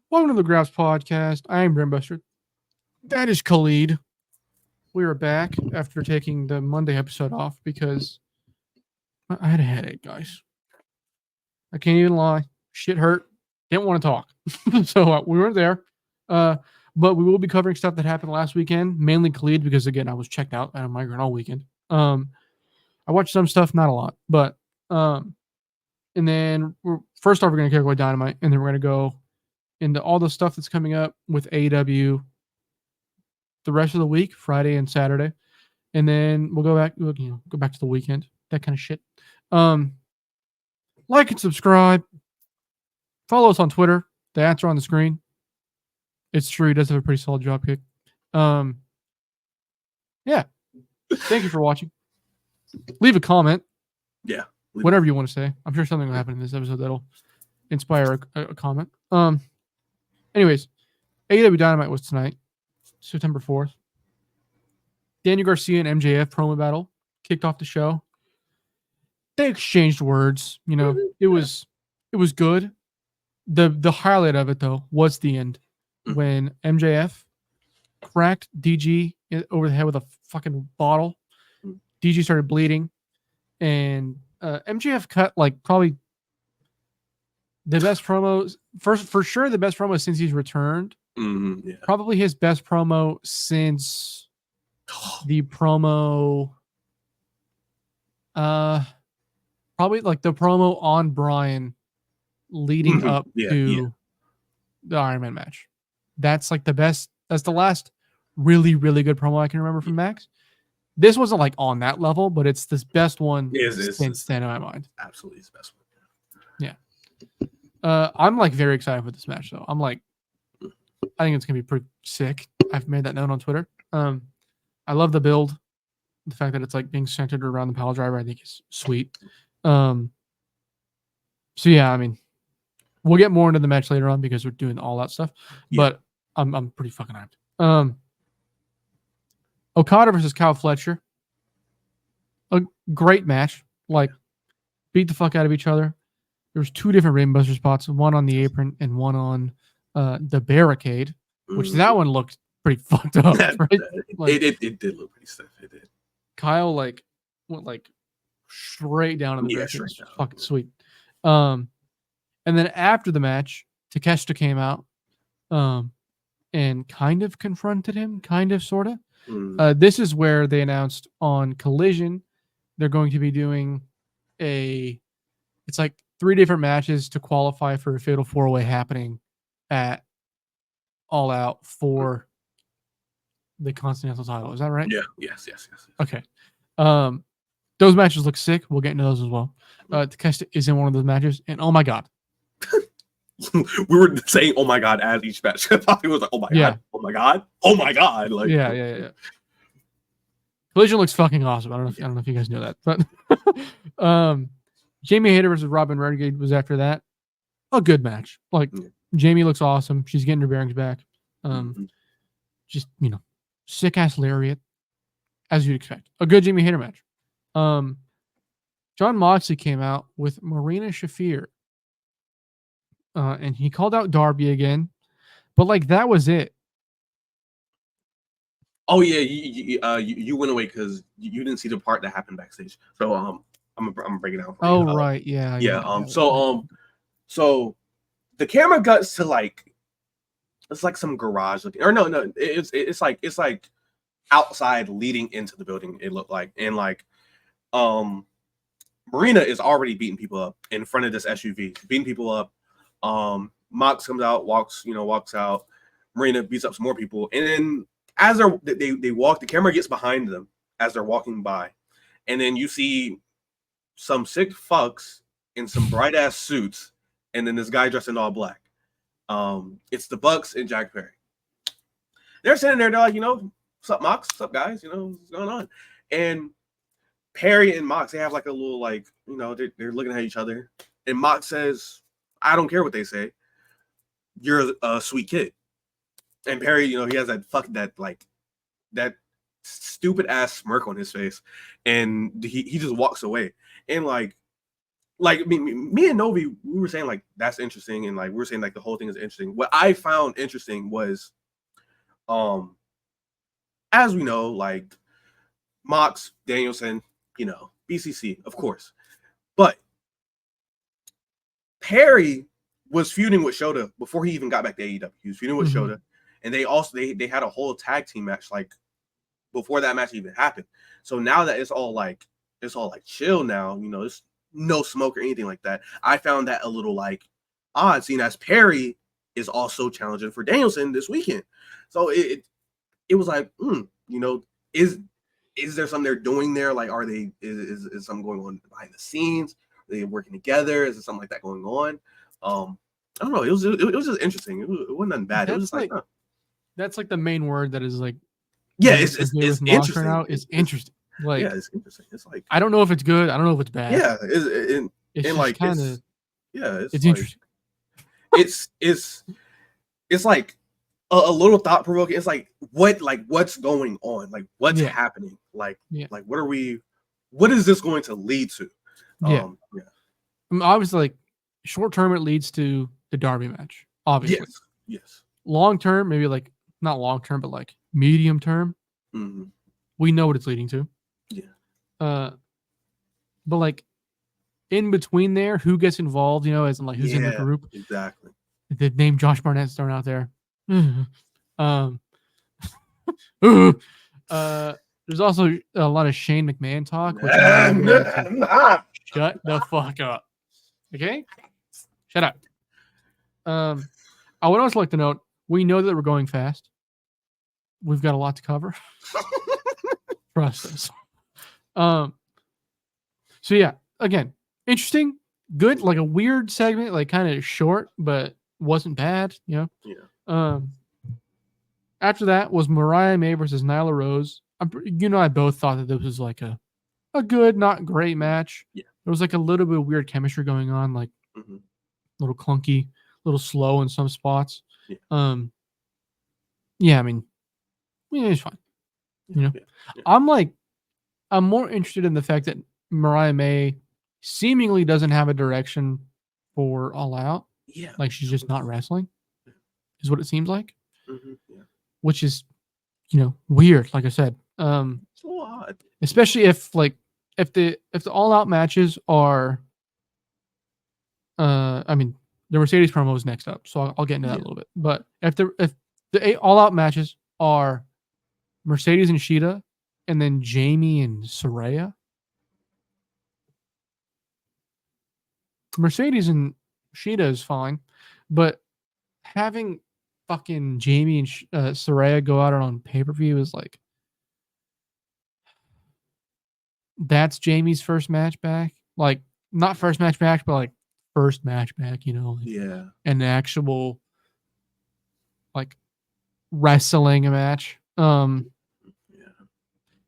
Welcome to the Graps podcast. I am Brainbuster. That is Khalid. We are back after taking the Monday episode off because I had a headache, guys. I can't even lie. Shit hurt. Didn't want to talk. So we weren't there. Uh, but we will be covering stuff that happened last weekend, mainly Khalid, because again, I was checked out. I had a migraine all weekend. I watched some stuff, not a lot. But and then first off, we're going to kick away Dynamite, and then we're going to go into all the stuff that's coming up with AEW the rest of the week, Friday and Saturday, and then we'll go back to the weekend, that kind of shit. Like and subscribe. Follow us on Twitter. The ads are on the screen. It's true. He does have a pretty solid drop kick. Yeah. Thank you for watching. Leave a comment. Yeah. Whatever you want to say. I'm sure something will happen in this episode that'll inspire a comment. Anyways, AEW Dynamite was tonight, September 4th. Daniel Garcia and MJF promo battle kicked off the show. They exchanged words. It was good. The highlight of it though was the end when MJF cracked DG over the head with a fucking bottle. DG started bleeding, and MJF cut like probably the best promos for sure. The best promo since he's returned. Yeah. Probably his best promo since the promo. Probably like the promo on Bryan leading up to the Iron Man match. That's like the best. That's the last really, really good promo I can remember from Max. This wasn't like on that level, but it's the best one since then in my mind. Absolutely his best one. Yeah. I'm like very excited for this match though. I'm like, I think it's gonna be pretty sick. I've made that known on Twitter. I love the build. The fact that it's like being centered around the pile driver, I think is sweet. So yeah, I mean, we'll get more into the match later on because we're doing all that stuff. Yeah. But I'm pretty fucking hyped. Okada versus Kyle Fletcher. A great match. Like, beat the fuck out of each other. There was two different Brainbuster spots, one on the apron and one on the barricade, which that one looked pretty fucked up. Right? Like, it did look pretty stiff. It did. Kyle like went like straight down in the barricade. Fucking sweet. And then after the match, Takeshita came out and kind of confronted him, kind of, sort of. This is where they announced on Collision they're going to be doing it's like 3 different matches to qualify for a Fatal 4-Way happening at All Out for the Continental title. Is that right? Yeah. Yes. Okay. Those matches look sick. We'll get into those as well. Takeshita is in one of those matches, and oh my god. We were saying "oh my god" as each match. I thought it was like "oh my god, oh my god, oh my god." Like yeah. Collision looks fucking awesome. I don't know if you guys know that, but Jamie Hayter versus Robin Renegade was after that. A good match. Like Jamie looks awesome. She's getting her bearings back. Just sick ass lariat, as you'd expect. A good Jamie Hayter match. John Moxley came out with Marina Shafir. And he called out Darby again, but like that was it. Oh yeah, you went away because you didn't see the part that happened backstage. So I'm gonna break it down. For you. Right, yeah. So the camera cuts to like it's like some garage looking, or no, it's like outside leading into the building. It looked like, and like Marina is already beating people up in front of this SUV, beating people up. Mox comes out, walks out. Marina beats up some more people, and then as they walk, the camera gets behind them as they're walking by, and then you see some sick fucks in some bright ass suits, and then this guy dressed in all black. It's the Bucks and Jack Perry. They're sitting there, they're like, what's up, Mox? What's up, guys? What's going on? And Perry and Mox, they have like a little they're looking at each other, and Mox says, I don't care what they say. You're a sweet kid. And Perry, he has that stupid ass smirk on his face, and he just walks away. And like like me and Novi, we were saying like that's interesting, and like we were saying like the whole thing is interesting. What I found interesting was, as we know, like Mox, Danielson, BCC, of course, but Perry was feuding with Shota before he even got back to AEW. He was feuding with Shota, and they had a whole tag team match like before that match even happened. So now that it's all like chill now, it's no smoke or anything like that. I found that a little like odd, seeing as Perry is also challenging for Danielson this weekend. So it was like, is there something they're doing there? Like, are they is something going on behind the scenes? Are they working together? Is there something like that going on? I don't know. It was just interesting. It wasn't nothing bad. It was just like that's like the main word that is like. Yeah, it's interesting. Right now. It's interesting. Like, yeah, it's interesting. It's like I don't know if it's good. I don't know if it's bad. Yeah, it's like kind of it's like, interesting. It's like a little thought provoking. It's like what's going on? Like what's happening? Like what is this going to lead to? I mean, obviously, like short term, it leads to the Derby match. Obviously, yes. Long term, maybe like not long term, but like medium term, we know what it's leading to. Yeah. But like in between there, who gets involved? As in like who's in the group? Exactly. The name Josh Barnett's thrown out there. There's also a lot of Shane McMahon talk. Which shut the fuck up. Okay? Shut up. I would also like to note, we know that we're going fast. We've got a lot to cover. Trust us. So yeah, again, interesting, good, like a weird segment, like kind of short, but wasn't bad, Yeah. After that was Mariah May versus Nyla Rose. I both thought that this was like a good, not great match. Yeah. There was like a little bit of weird chemistry going on, like a little clunky, a little slow in some spots. Yeah. I mean, it's fine. Yeah. I'm more interested in the fact that Mariah May seemingly doesn't have a direction for All Out. Yeah. Like she's just not wrestling, is what it seems like. Yeah. Which is, weird. Like I said, it's a little odd. Especially if the All Out matches are, I mean, the Mercedes promo is next up, so I'll get into that a little bit. But if the All Out matches are Mercedes and Sheeta, and then Jamie and Saraya, Mercedes and Sheeta is fine, but having fucking Jamie and Saraya go out on pay-per-view is like, that's Jamie's first match back. Like, not first match back, but like first match back, an actual like wrestling match.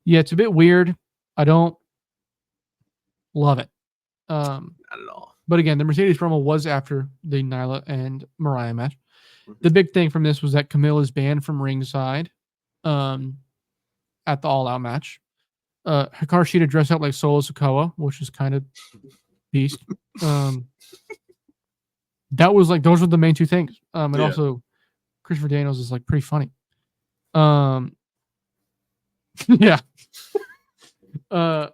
Yeah, it's a bit weird. I don't love it. Not at all. But again, the Mercedes promo was after the Nyla and Mariah match. The big thing from this was that Camille is banned from ringside at the All Out match. Hikaru Shida dressed up like Solo Sikoa, which is kind of beast. That was like, those were the main two things. And also Christopher Daniels is like pretty funny. Yeah. After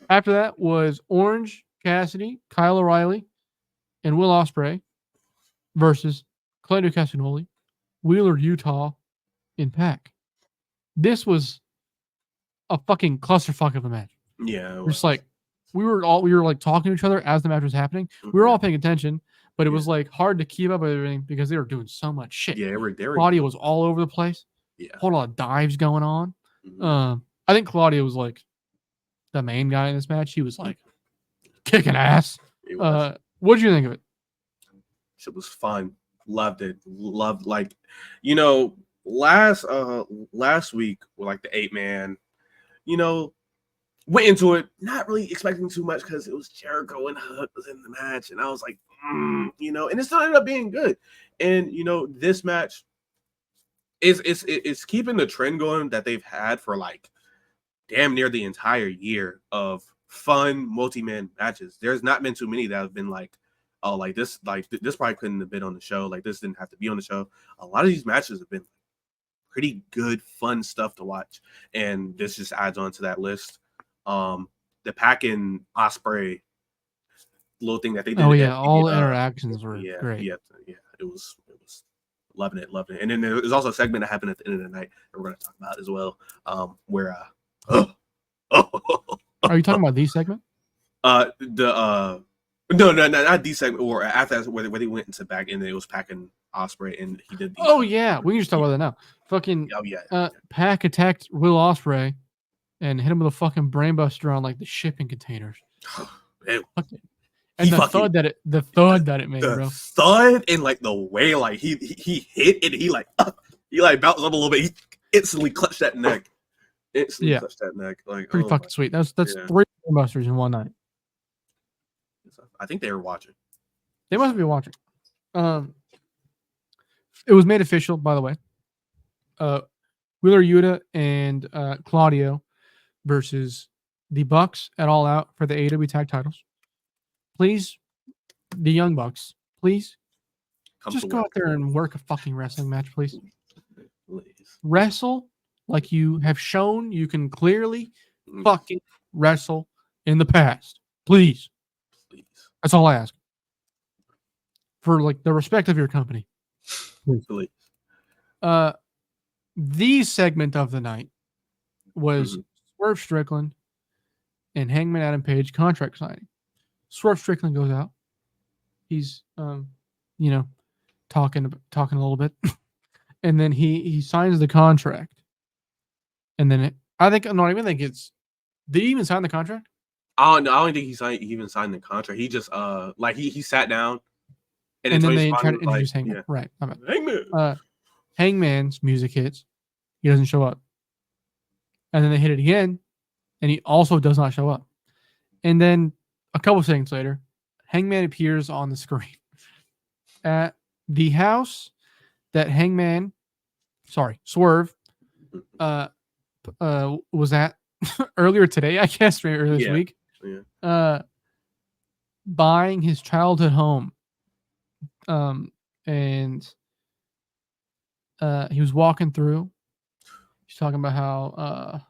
that was Orange Cassidy, Kyle O'Reilly, and Will Ospreay versus Claudio Castagnoli, Wheeler Utah, in Pac. This was a fucking clusterfuck of a match. Yeah, just like we were like talking to each other as the match was happening. We were all paying attention, but it was like hard to keep up with everything because they were doing so much shit. Yeah, Claudia was all over the place. Yeah, a whole lot of dives going on. I think Claudia was like the main guy in this match. He was like kicking ass. What did you think of it? It was fun. Loved it. Loved, like, last week with like the 8-man, went into it not really expecting too much because it was Jericho and Hook was in the match, and I was like, and it still ended up being good. And this match is keeping the trend going that they've had for like damn near the entire year of fun multi-man matches. There's not been too many that have been like, oh, like this probably couldn't have been on the show. Like this didn't have to be on the show. A lot of these matches have been pretty good, fun stuff to watch, and this just adds on to that list. The Pac and Ospreay little thing that they did. Oh yeah, all the interactions were great. Yeah, it was loving it. And then there's also a segment that happened at the end of the night that we're going to talk about as well, where Are you talking about the segment? No, not the segment, or after that, where they went into back and it was Pac and Ospreay and he did. Oh yeah, we can just talk about that now. Fucking Pac attacked Will Ospreay and hit him with a fucking brainbuster on like the shipping containers. And the thud that it made, bro. Thud and like the way like he hit and he bounced up a little bit. He instantly clutched that neck. Clutched that neck. Like pretty fucking sweet. That's 3 brainbusters in one night. I think they were watching. They must be watching. It was made official, by the way. Wheeler Yuta and Claudio versus the Bucks at All Out for the AEW tag titles. Please, the Young Bucks, please just go out there and work a fucking wrestling match, please. Wrestle like you have shown you can clearly fucking wrestle in the past. Please. That's all I ask. For like the respect of your company. Please. The segment of the night was Swerve Strickland and Hangman Adam Page contract signing. Swerve Strickland goes out. He's talking a little bit. And then he signs the contract. And then did he even sign the contract? I don't think he even signed the contract. He just he sat down and then they tried to introduce Hangman. Yeah. Right. Hangman. Hangman's music hits. He doesn't show up. And then they hit it again, and he also does not show up. And then a couple seconds later, Hangman appears on the screen at the house that Swerve was at earlier today, I guess, or this week. Yeah. Buying his childhood home. And he was walking through. He's talking about how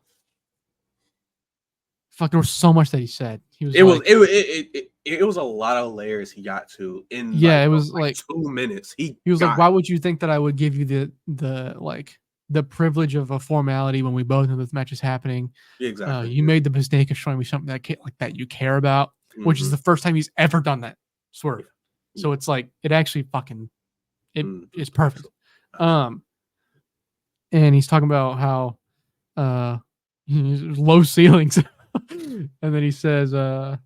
there was so much that he said. It was a lot of layers he got to in it was like 2 minutes. He was like, why would you think that I would give you the privilege of a formality when we both know this match is happening? Exactly. You made the mistake of showing me something that you care about, which is the first time he's ever done that. Swerve. So it's like it actually fucking it's perfect. And he's talking about how low ceilings. And then he says, I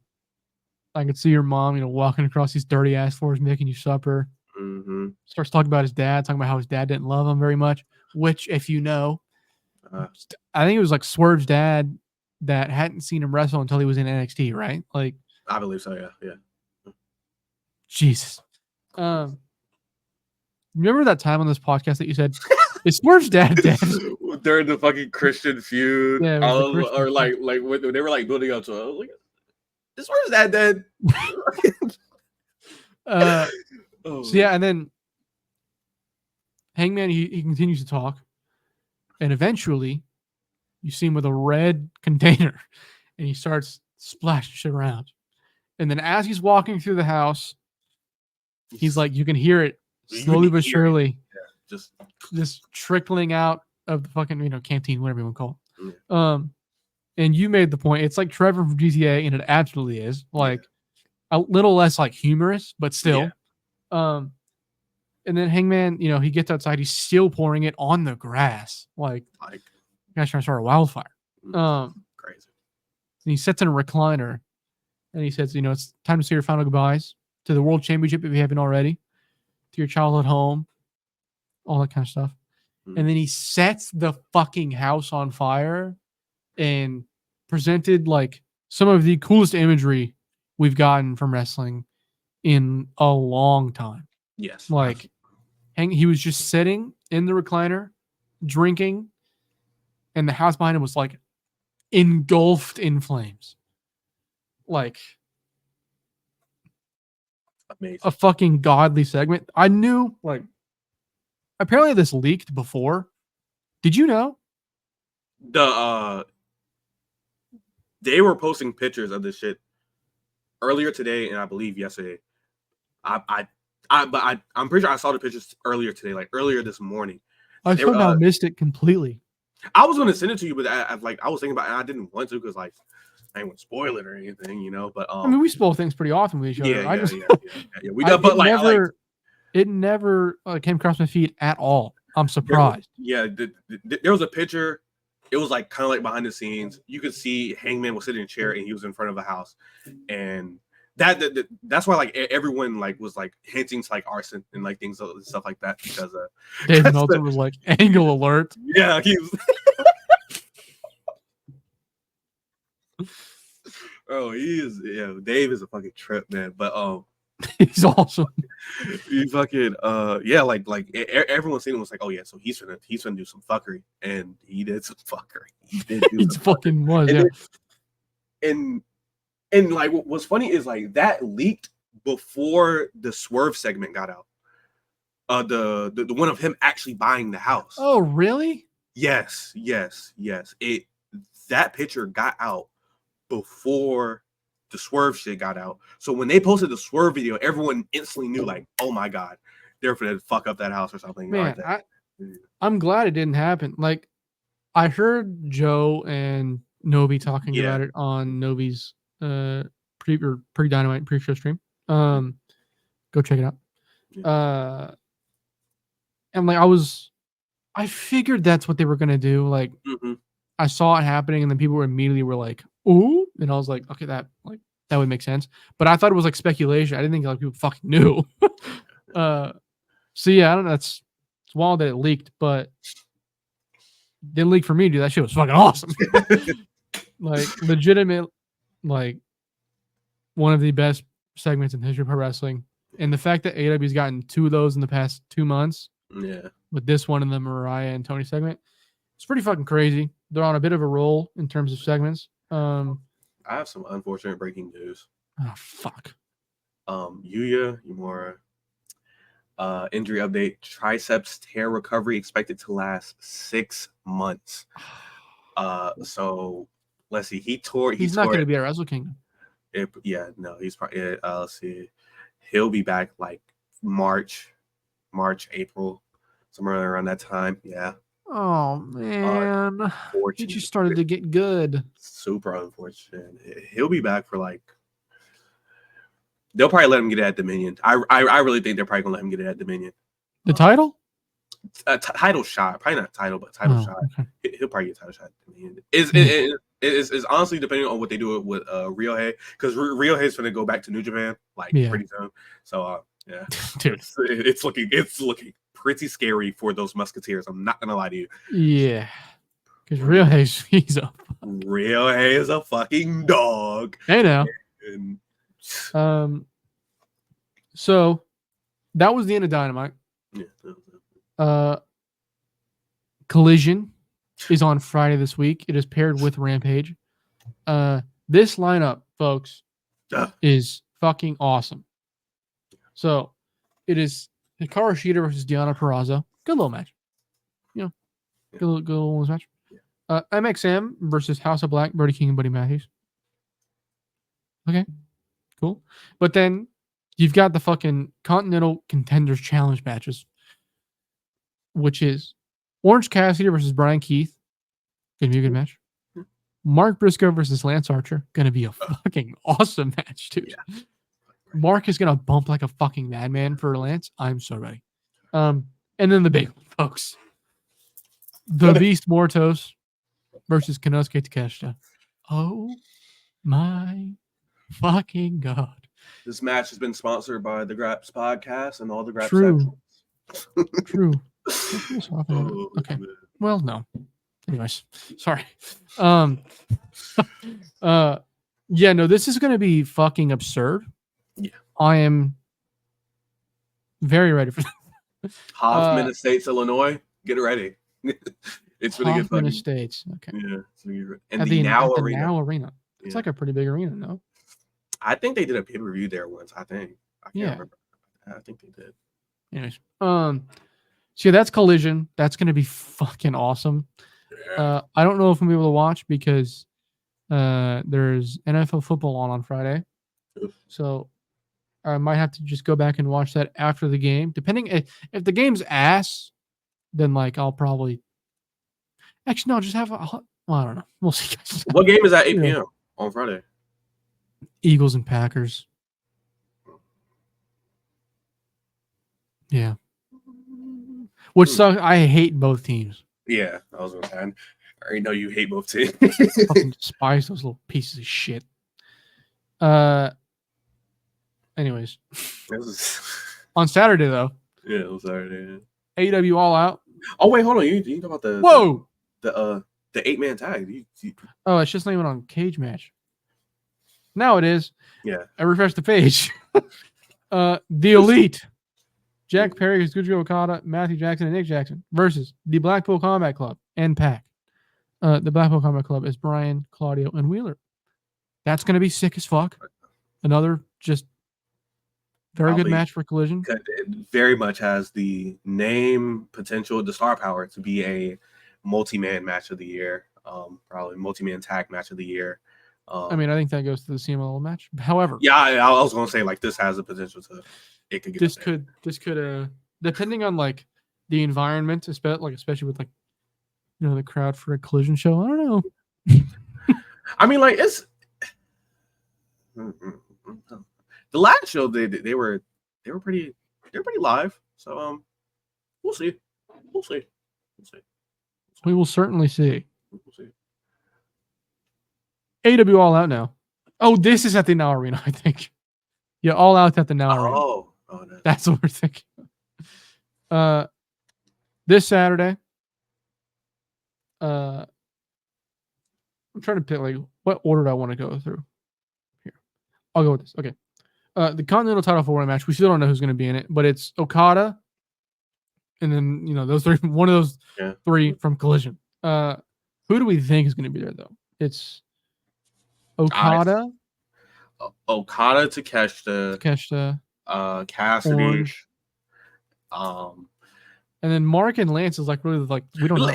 can see your mom, walking across these dirty ass floors, making you supper. Mm-hmm. Starts talking about his dad, talking about how his dad didn't love him very much, which, if you know, I think it was like Swerve's dad that hadn't seen him wrestle until he was in NXT, right? Like, I believe so, yeah. Jesus. Remember that time on this podcast that you said, is Swerve's dad dead? During the fucking Christian feud. Yeah, or like when they were like building up to it. I was like, is Swerve's dad dead? So yeah, and then Hangman, he continues to talk. And eventually, you see him with a red container. And he starts splashing shit around. And then as he's walking through the house, he's like, you can hear it slowly but surely. Yeah, just trickling out of the fucking, canteen, whatever you want to call it. Yeah. And you made the point. It's like Trevor from GTA, and it absolutely is. Like, a little less, like, humorous, but still. Yeah. And then Hangman, he gets outside. He's still pouring it on the grass. Like guy's trying to start a wildfire. Crazy. And he sits in a recliner, and he says, it's time to say your final goodbyes to the World Championship if you haven't already, to your childhood home, all that kind of stuff. Mm-hmm. And then he sets the fucking house on fire and presented like some of the coolest imagery we've gotten from wrestling in a long time. Yes. Like, he was just sitting in the recliner, drinking, and the house behind him was like engulfed in flames. like Amazing. a fucking godly segment. I knew, like, apparently this leaked before. Did you know? They were posting pictures of this shit earlier today, and I believe yesterday. I'm pretty sure I saw the pictures earlier today, like earlier this morning. I somehow missed it completely. I was going to send it to you, but I was thinking about it, and I didn't want to because like I didn't want to spoil it or anything, you know. But I mean, we spoil things pretty often with each other. Yeah. We do, but it never came across my feed at all. I'm surprised. There was a picture. It was like kind of like behind the scenes. You could see Hangman was sitting in a chair and he was in front of a house, and that's why like everyone like was like hinting to like arson and like things stuff like that because Dave Meltzer was like angle alert. Yeah, he was. Oh, he is. Yeah, Dave is a fucking trip, man. But he's awesome. He fucking like everyone seen him was like, oh yeah, so he's gonna do some fuckery, and he did some fuckery. He did do some fucking fuckery. Was, and yeah. And like what's funny is like that leaked before the Swerve segment got out. The one of him actually buying the house. Oh, really? Yes. That picture got out before the Swerve shit got out. So when they posted the Swerve video, everyone instantly knew like, oh my god, they're gonna fuck up that house or something. Man, I'm glad it didn't happen. Like, I heard Joe and Nobi talking about it on Nobi's pre-Dynamite pre-show stream. Go check it out. And like I figured that's what they were gonna do. Like, I saw it happening, and then people immediately were like, "Ooh," and I was like, "Okay, that would make sense." But I thought it was like speculation. I didn't think like people fucking knew. So yeah, I don't know. It's wild that it leaked, but it didn't leak for me, dude. That shit was fucking awesome. Like legitimate, like one of the best segments in history of pro wrestling. And the fact that AEW's gotten 2 of those in the past 2 months, with this one and the Mariah and Tony segment, it's pretty fucking crazy. They're on a bit of a roll in terms of segments. I have some unfortunate breaking news. Oh fuck. Yuya Uemura, injury update: triceps tear recovery expected to last 6 months. So let's see. He's not going to be at Wrestle Kingdom. He's probably. Let's see. He'll be back like March, April, somewhere around that time. Yeah. Oh man, he just started to get good. Super unfortunate. He'll be back for like. They'll probably let him get it at Dominion. I really think they're probably gonna let him get it at Dominion. The title? Title shot, probably not title, but title shot. Okay. He'll probably get a title shot at Dominion. It's honestly depending on what they do with Ryohei, because Ryohei's gonna go back to New Japan pretty soon. So yeah, dude, it's looking pretty scary for those Musketeers. I'm not gonna lie to you. Yeah, because Ryohei is a fucking dog. Hey now. So that was the end of Dynamite. Collision is on Friday this week. It is paired with Rampage. This lineup, folks, is fucking awesome. So it is Hikaru Shida versus Deonna Purrazzo. Good little match. Good little match. MXM versus House of Black, Brody King and Buddy Matthews. Okay, cool. But then you've got the fucking Continental Contenders Challenge matches, which is Orange Cassidy versus Brian Keith. Gonna be a good match. Mark Briscoe versus Lance Archer. Gonna be a fucking awesome match, dude. Yeah. Mark is gonna bump like a fucking madman for Lance. I'm so ready. And then the big one, folks. The Beast Mortos versus Konosuke Takeshita. Oh my fucking god. This match has been sponsored by the Graps podcast and all the Graps sections. True. Okay. Well, no. Anyways, sorry. This is gonna be fucking absurd. Yeah. I am very ready for that. Hoffman Estates, Illinois. Get ready. It's really good. Hoffman Estates. Okay. Yeah. And the Now Arena. It's like a pretty big arena, no? I think they did a pay-per-view there once. I can't remember. I think they did. Anyways, so yeah, that's Collision. That's gonna be fucking awesome. Yeah. I don't know if I'm able to watch because there's NFL football on Friday, so I might have to just go back and watch that after the game. Depending if the game's ass, then like I'll probably actually no, just have well, I don't know. We'll see. What game is at 8 p.m. on Friday? Eagles and Packers. Yeah. Which sucks. I hate both teams. Yeah, I was gonna say. I already know you hate both teams. Fucking despise those little pieces of shit. Anyways, on Saturday though. Yeah, it was Saturday. AEW All Out. Oh wait, hold on. You talk about the the 8-man tag. Oh, it's just not even on Cage Match. Now it is. Yeah. I refreshed the page. The Elite. Jack Perry, Kazuchika Okada, Matthew Jackson, and Nick Jackson versus the Blackpool Combat Club and Pac. The Blackpool Combat Club is Brian, Claudio, and Wheeler. That's going to be sick as fuck. Another just very good match for Collision. It very much has the name potential, the star power to be a multi-man match of the year. Probably multi-man tag match of the year. I mean, I think that goes to the CMLL match. However, yeah, I was going to say like this has the potential to. It could get this could depending on like the environment, especially with like the crowd for a Collision show. I don't know. I mean, like it's the last show they were pretty live. So we'll see. We will certainly see. We'll see. AEW All Out now. Oh, this is at the Now Arena, I think. Yeah, All Out at the Now Arena. Oh, that's what we're thinking. This Saturday. I'm trying to pick like what order do I want to go through. Here, I'll go with this. Okay. The Continental Title 4-way match. We still don't know who's going to be in it, but it's Okada, and then those three. One of those three from Collision. Who do we think is going to be there though? It's Okada. Okada, Takeshita, Cassidy, Orange. And then Mark and Lance is like really like we don't know.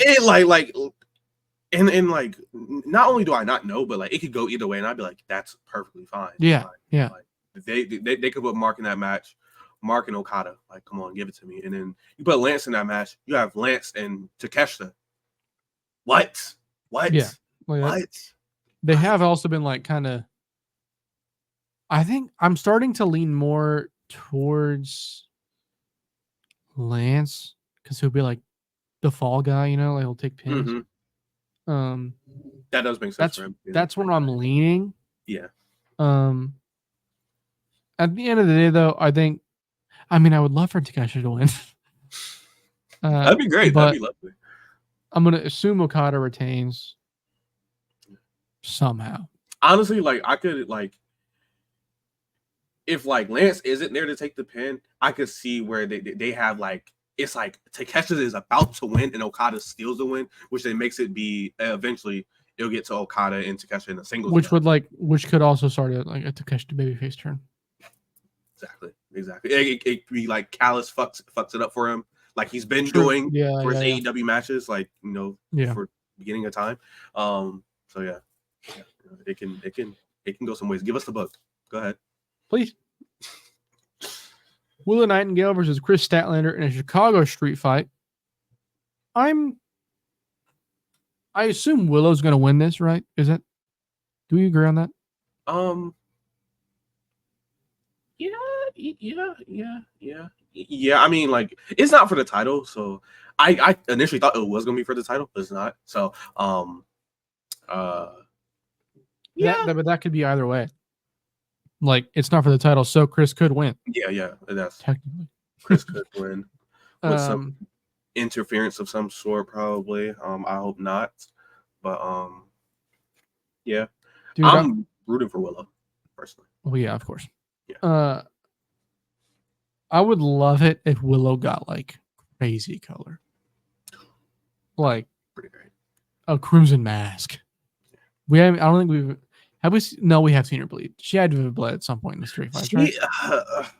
And like not only do I not know, but like it could go either way, and I'd be like, that's perfectly fine. Yeah, yeah. Like, they could put Mark in that match, Mark and Okada. Like, come on, give it to me. And then you put Lance in that match. You have Lance and Takeshita. What? Yeah. What? They have also been like kind of. I think I'm starting to lean more towards Lance because he'll be like the fall guy, like he'll take pins. Mm-hmm. That does make sense for him. Yeah. That's where I'm leaning. Yeah. At the end of the day, though, I would love for Takeshita to win. That'd be great. That'd be lovely. I'm gonna assume Okada retains somehow. Honestly, like I could like. If like Lance isn't there to take the pin, I could see where they have like it's like Takeshita is about to win and Okada steals the win, which then makes it be eventually it'll get to Okada and Takeshita in a singles. Which could also start like a Takeshita babyface turn. Exactly. It could be like Callis fucks it up for him, like he's been doing for his AEW matches, like for beginning of time. So yeah, it can go some ways. Give us the book. Go ahead. Please. Willow Nightingale versus Chris Statlander in a Chicago street fight. I assume Willow's going to win this, right? Is it? Do we agree on that? Yeah. I mean, like it's not for the title, so I initially thought it was going to be for the title, but it's not. So, but that could be either way. Like it's not for the title, so Chris could win. Yeah, that's technically Chris could win with some interference of some sort, probably. I hope not, but yeah. Dude, I'm rooting for Willow personally. Well, yeah, of course. Yeah. I would love it if Willow got like crazy color, like pretty great. A crimson mask. I don't think we've Have we? No, we have seen her bleed. She had to have bled at some point in the street fights, right?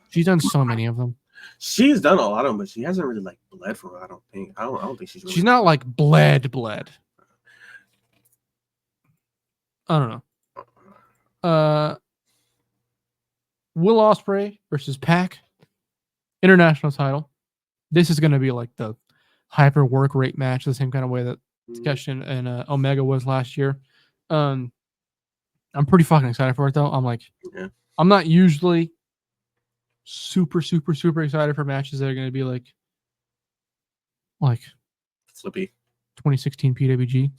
She's done so many of them. She's done a lot of them, but she hasn't really like bled from it. I don't think. I don't think she's. Really She's not like bled. I don't know. Will Ospreay versus Pac, international title. This is going to be like the hyper work rate match, the same kind of way that Takeshi and Omega was last year. I'm pretty fucking excited for it though. I'm not usually super excited for matches that are going to be like flippy 2016 PWG,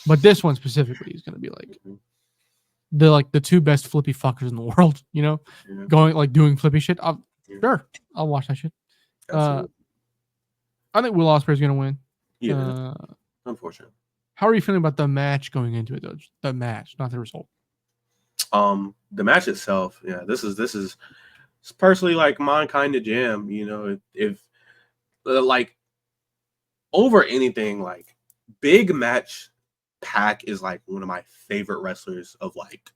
but this one specifically is going to be like the two best flippy fuckers in the world. You know, going like doing flippy shit. Sure, I'll watch that shit. I think Will Ospreay is going to win. Yeah, unfortunate. How are you feeling about the match going into it though? The match, not the result. The match itself, yeah. This is personally like my kind of jam. You know, if like over anything, like big match, Pac is like one of my favorite wrestlers of like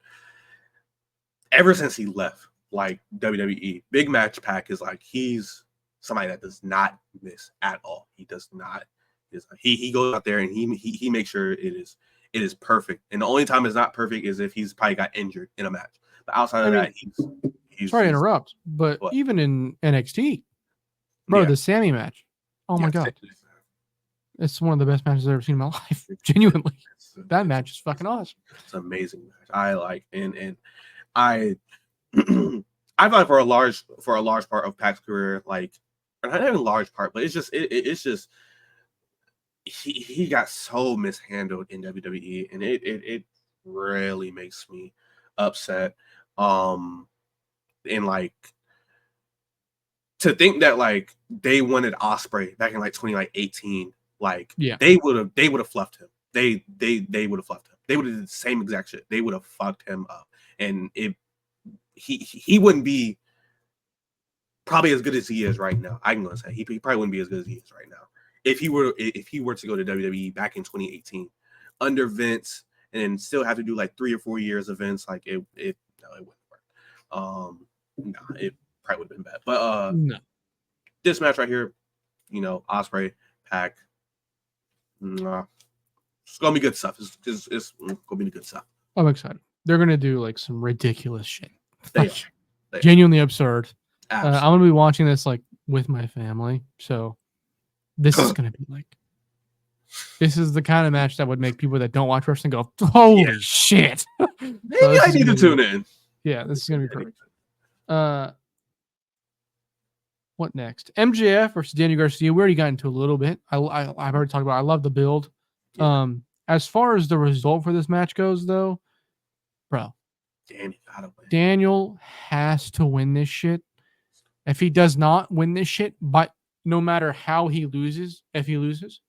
ever since he left like WWE. Big match Pac is like he's somebody that does not miss at all. He does not. He goes out there and he makes sure it is perfect. And the only time it's not perfect is if he's probably got injured in a match. But outside of that, he's sorry to interrupt, but what? Even in NXT, bro, the Sammy match. Oh my god. It's one of the best matches I've ever seen in my life. Genuinely. That match is fucking awesome. It's an amazing match. I like and I I thought for a large part of Pac's career, like not even a large part, but it's just he got so mishandled in WWE, and it really makes me upset. And like to think that like they wanted Ospreay back in like 2018, like they would have fluffed him. They would have fluffed him. They would have did the same exact shit. They would have fucked him up, and he wouldn't be probably as good as he is right now. I'm gonna say he probably wouldn't be as good as he is right now if he were to go to WWE back in 2018 under Vince and still have to do like 3 or 4 years of Vince. Like it wouldn't work. No, it probably would have been bad. But no. This match right here, you know, Ospreay, Pac, it's gonna be good stuff. It's gonna be good stuff. I'm excited. They're gonna do like some ridiculous shit. They genuinely absurd. I'm gonna be watching this like with my family, so this is gonna be like. This is the kind of match that would make people that don't watch wrestling go, "Holy shit!" Maybe I need to tune in. Yeah, this is gonna be perfect. What next? MJF versus Daniel Garcia. We already got into a little bit. I've already talked about. I love the build. Yeah. As far as the result for this match goes, though, bro, Daniel has to win this shit. If he does not win this shit, but no matter how he loses, if he loses,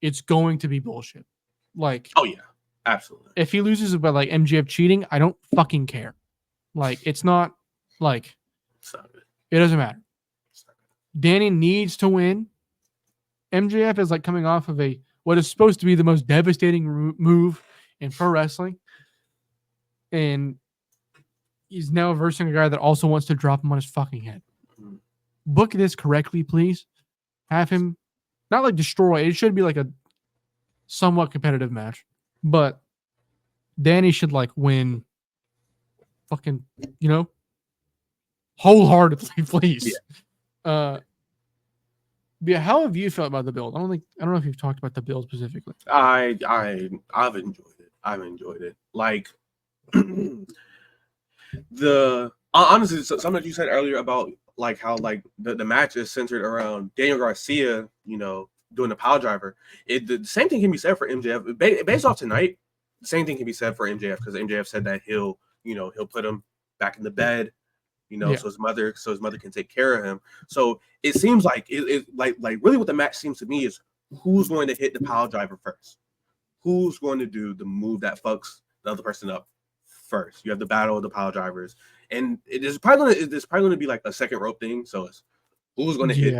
it's going to be bullshit. Like, oh yeah, absolutely. If he loses by like MJF cheating, I don't fucking care. Like, it's not like it doesn't matter. Danny needs to win. MJF is like coming off of what is supposed to be the most devastating move in pro wrestling, and he's now versing a guy that also wants to drop him on his fucking head. Book this correctly, please. Have him not like destroy. It should be like a somewhat competitive match, but Danny should like win. Fucking, wholeheartedly, please. Yeah. Yeah, how have you felt about the build? I don't know if you've talked about the build specifically. I've enjoyed it. I've enjoyed it. Like honestly, something that you said earlier about like how like the match is centered around Daniel Garcia, doing the pile driver. The same thing can be said for MJF. Based off tonight, the same thing can be said for MJF because MJF said that he'll put him back in the bed. So his mother can take care of him. So it seems like it like really what the match seems to me is who's going to hit the pile driver first, who's going to do the move that fucks the other person up first. You have the battle of the pile drivers, and there's probably going to be like a second rope thing. So it's who's going to hit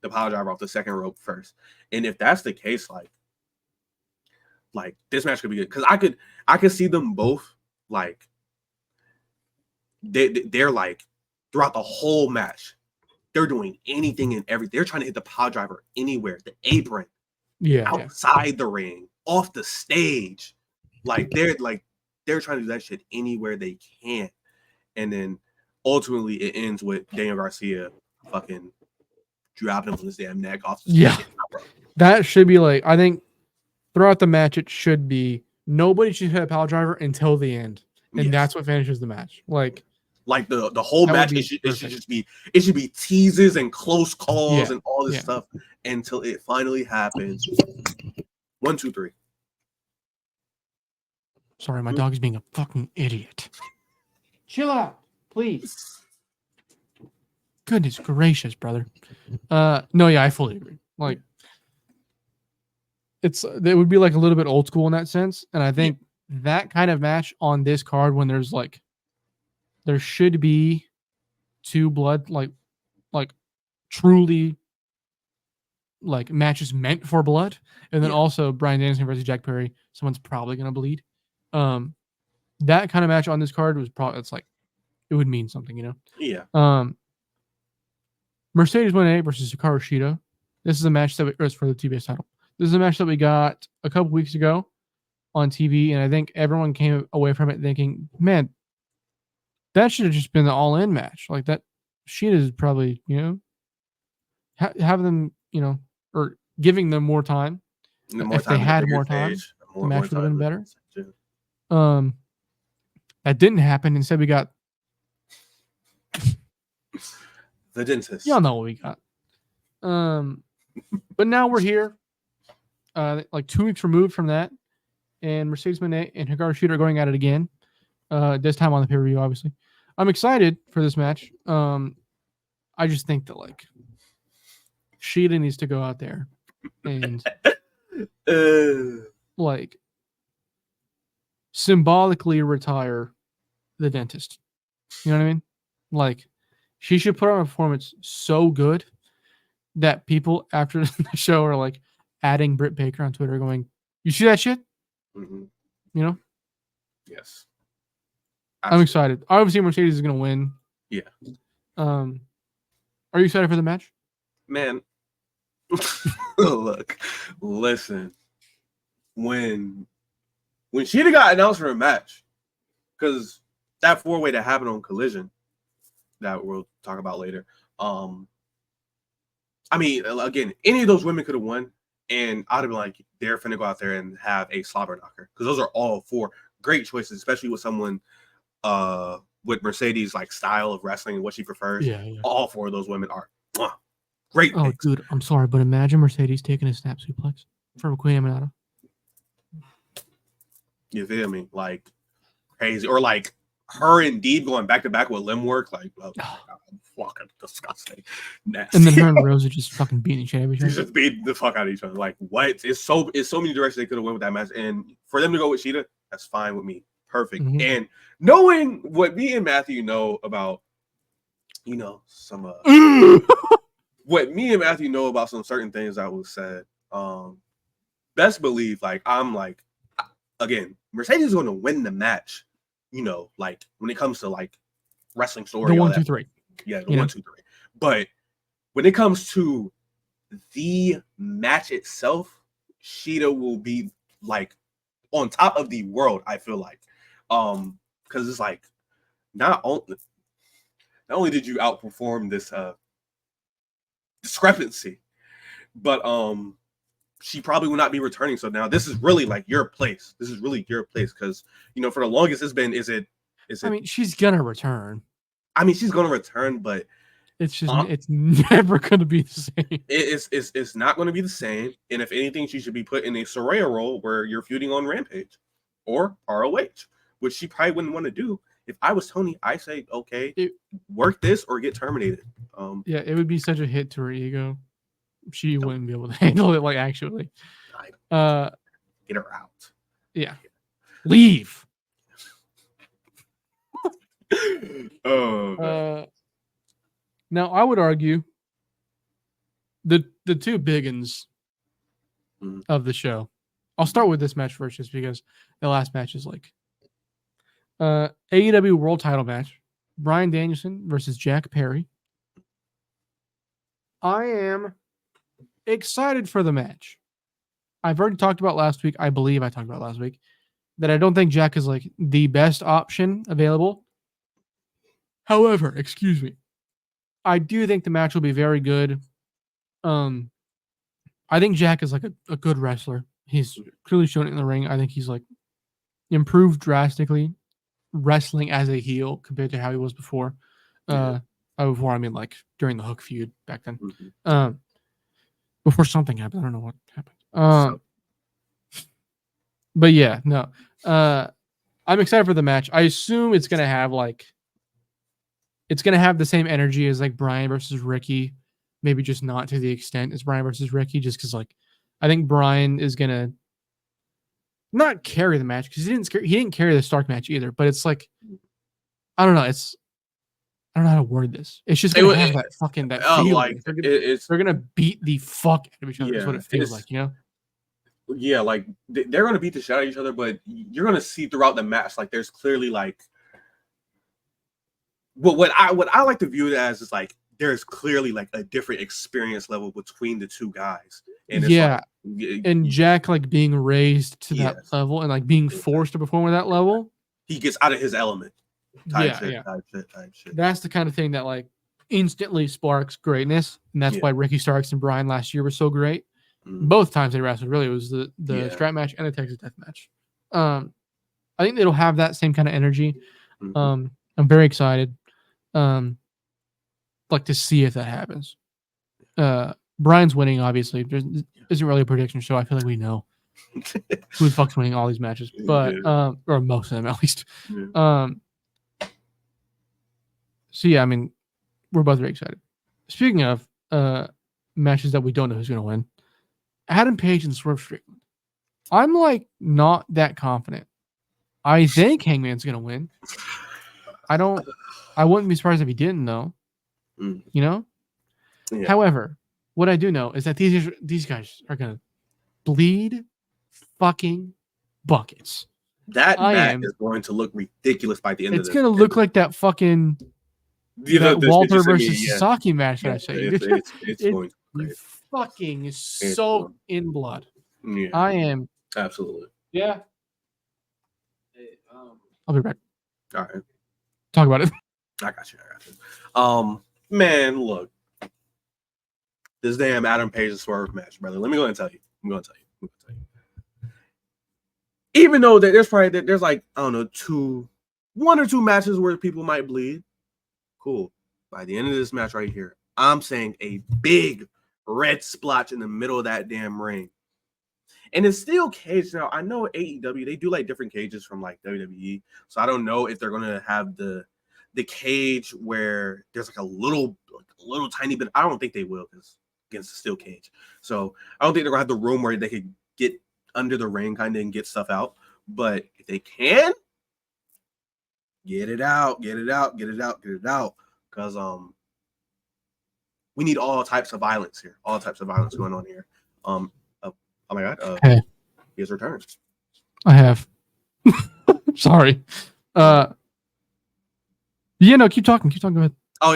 the pile driver off the second rope first. And if that's the case, like this match could be good because I could see them both like they're like throughout the whole match. They're doing anything and everything. They're trying to hit the power driver anywhere, the apron, outside the ring, off the stage. Like they're trying to do that shit anywhere they can. And then ultimately it ends with Daniel Garcia fucking dropping him on his damn neck off the stage. Yeah. That should be like, I think throughout the match it should be nobody should hit a power driver until the end. And that's what finishes the match. Like the whole match, it should be teases and close calls and all this stuff until it finally happens. 1, 2, 3. Sorry, my dog is being a fucking idiot. Chill out, please. Goodness gracious, brother. No, yeah, I fully agree. Like, it would be like a little bit old school in that sense, and I think that kind of match on this card when there's like, there should be two blood like truly like matches meant for blood, and then also Bryan Danielson versus Jack Perry. Someone's probably gonna bleed. That kind of match on this card was probably it would mean something, you know. Yeah. Mercedes Moné versus Hikaru Shida. This is a match that was for the TBS title. This is a match that we got a couple weeks ago on TV, and I think everyone came away from it thinking, man, that should have just been the all-in match. Like that, Shida is probably, you know, have them, you know, or giving them more time. If they had more time, the match would have been better. That didn't happen. Instead, we got the dentist. Y'all know what we got. But now we're here, like 2 weeks removed from that, and Mercedes Moné and Hikaru Shida are going at it again. This time on the pay-per-view, obviously. I'm excited for this match. I just think that like Shida needs to go out there and like symbolically retire the dentist. You know what I mean? Like she should put on a performance so good that people after the show are like adding Britt Baker on Twitter going, "You see that shit?" Mm-hmm. You know? Yes. Absolutely. I'm excited. Obviously, Mercedes is going to win. Yeah. Are you excited for the match? Man, look, listen. When Shida got announced for a match, because that 4-way that happened on Collision, that we'll talk about later. I mean, again, any of those women could have won, and I'd have been like, they're finna go out there and have a slobber knocker, because those are all 4 great choices, especially with someone with Mercedes like style of wrestling and what she prefers. Yeah. All 4 of those women are great. Oh, picks. dude, I'm sorry, but imagine Mercedes taking a snap suplex from Queen Aminata. You feel me? Like crazy, or like her and Deeb going back to back with limb work, like fucking disgusting, nasty. And then her and Rosa just fucking beating each other. Just beating the fuck out of each other. Like what? It's so many directions they could have went with that match, and for them to go with Shida, that's fine with me. Perfect. Mm-hmm. And knowing what me and Matthew know about, you know, some what me and Matthew know about some certain things that was said, best believe, like I'm like, again, Mercedes is going to win the match. You know, like when it comes to like wrestling story, the 1, 2, 3. Yeah, the 1, 2, 3. But when it comes to the match itself, Shida will be like on top of the world. I feel like, because it's like not only did you outperform this discrepancy, but she probably will not be returning. So now this is really like your place. This is really your place, because you know for the longest it's been is it. I mean, she's gonna return. I mean, she's gonna return, but it's just it's never gonna be the same. It's not gonna be the same. And if anything, she should be put in a Soraya role where you're feuding on Rampage or ROH, which she probably wouldn't want to do. If I was Tony, I say, okay, work this or get terminated. Yeah, it would be such a hit to her ego. She wouldn't be able to handle it. Like actually, get her out. Yeah, leave. Now I would argue the 2 biggins of the show I'll start with this match first, just because the last match is like AEW World Title match: Bryan Danielson versus Jack Perry. I am excited for the match. I've already talked about last week. I believe I talked about last week that I don't think Jack is like the best option available. However, excuse me, I do think the match will be very good. I think Jack is like a good wrestler. He's clearly shown it in the ring. I think he's like improved drastically wrestling as a heel compared to how he was before. Before, I mean, like during the Hook feud back then. Before something happened. I don't know what happened. But yeah, no. I'm excited for the match. I assume it's gonna have the same energy as like Bryan versus Ricky, maybe just not to the extent as Bryan versus Ricky, just because like I think Bryan is gonna not carry the match because he didn't carry the Stark match either. But it's like I don't know. I don't know how to word this. It's just gonna have that fucking feeling. Like they're gonna beat the fuck out of each other. Is what it feels like, you know? Yeah, like they're gonna beat the shit out of each other, but you're gonna see throughout the match, like there's clearly like what I like to view it as is like there's clearly like a different experience level between the two guys. And it's and Jack like being raised to that level and like being forced to perform at that level, he gets out of his element. Type shit. That's the kind of thing that like instantly sparks greatness, and that's why Ricky Starks and Bryan last year were so great. Both times they wrestled, really, it was the strap match and the Texas Death Match. I think it'll have that same kind of energy. I'm very excited, like to see if that happens. Bryan's winning, obviously. There isn't really a prediction show. I feel like we know who the fuck's winning all these matches, but or most of them at least. So yeah, I mean, we're both very excited. Speaking of matches that we don't know who's going to win, Adam Page and Swerve Strickland. I'm like not that confident. I think Hangman's going to win. I wouldn't be surprised if he didn't, though. You know? Yeah. However, what I do know is that these guys are going to bleed fucking buckets. That match is going to look ridiculous by the end of this. It's going to look like that fucking Walter versus Sasaki match that I said. It's going to be fucking soaked in blood. Yeah. I am. Absolutely. Yeah. I'll be back. All right. Talk about it. I got you. Man, look. This damn Adam Page and Swerve match, brother. Let me go and tell you. Even though there's like, I don't know, one or two matches where people might bleed. Cool. By the end of this match right here, I'm saying a big red splotch in the middle of that damn ring. And it's still cage. Now, I know AEW, they do like different cages from like WWE. So I don't know if they're going to have the cage where there's like a little tiny bit. I don't think they will because against the steel cage. So I don't think they're going to have the room where they could get under the ring kind of and get stuff out. But if they can, get it out. Because we need all types of violence here. All types of violence going on here. Oh my god. Hey. He has returned. I have. Sorry. Yeah, no, keep talking. Go ahead. Oh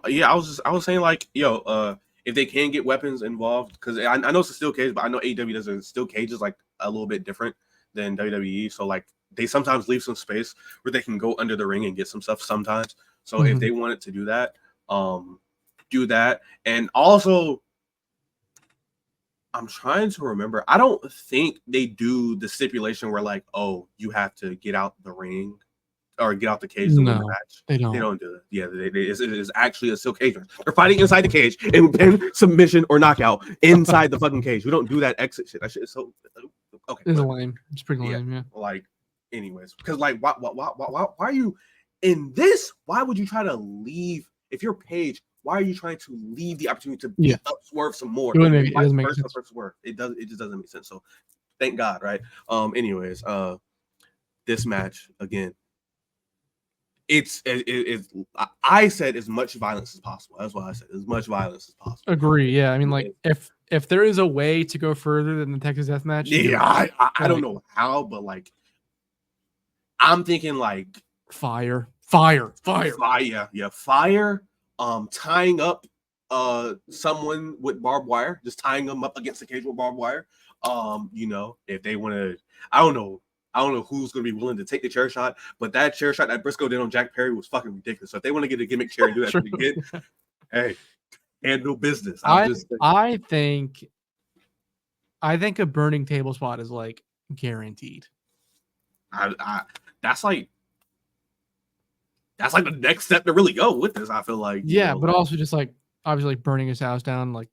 yeah. I was saying like, if they can get weapons involved, because I know it's a steel cage, but I know AEW does a steel cages like a little bit different than WWE. So like they sometimes leave some space where they can go under the ring and get some stuff sometimes. So if they wanted to do that, do that. And also, I'm trying to remember. I don't think they do the stipulation where like, oh, you have to get out the ring or get out the cage to win the match. They don't. They don't do it. Yeah, it is actually a steel cage. They're fighting inside the cage and pin, submission, or knockout inside the fucking cage. We don't do that exit shit. That shit is so okay. It's lame. It's pretty lame. Yeah. Like, anyways, because like, why are you in this? Why would you try to leave if you're Page? Why are you trying to leave the opportunity to beat up Swerve some more? It doesn't make sense. It just doesn't make sense. So thank God, right? Anyways, this match again. I said as much violence as possible. That's what I said. As much violence as possible. Agree. Yeah. I mean, like if if there is a way to go further than the Texas Death Match, do Yeah, it. I don't know how, but like, I'm thinking like Fire. fire. Tying up someone with barbed wire, just tying them up against the cage with barbed wire. If they want to, I don't know who's going to be willing to take the chair shot, but that chair shot that Briscoe did on Jack Perry was fucking ridiculous. So if they want to get a gimmick chair and do that again, hey, handle business. I think a burning table spot is like guaranteed. That's like the next step to really go with this. I feel like, but also just like obviously like burning his house down, like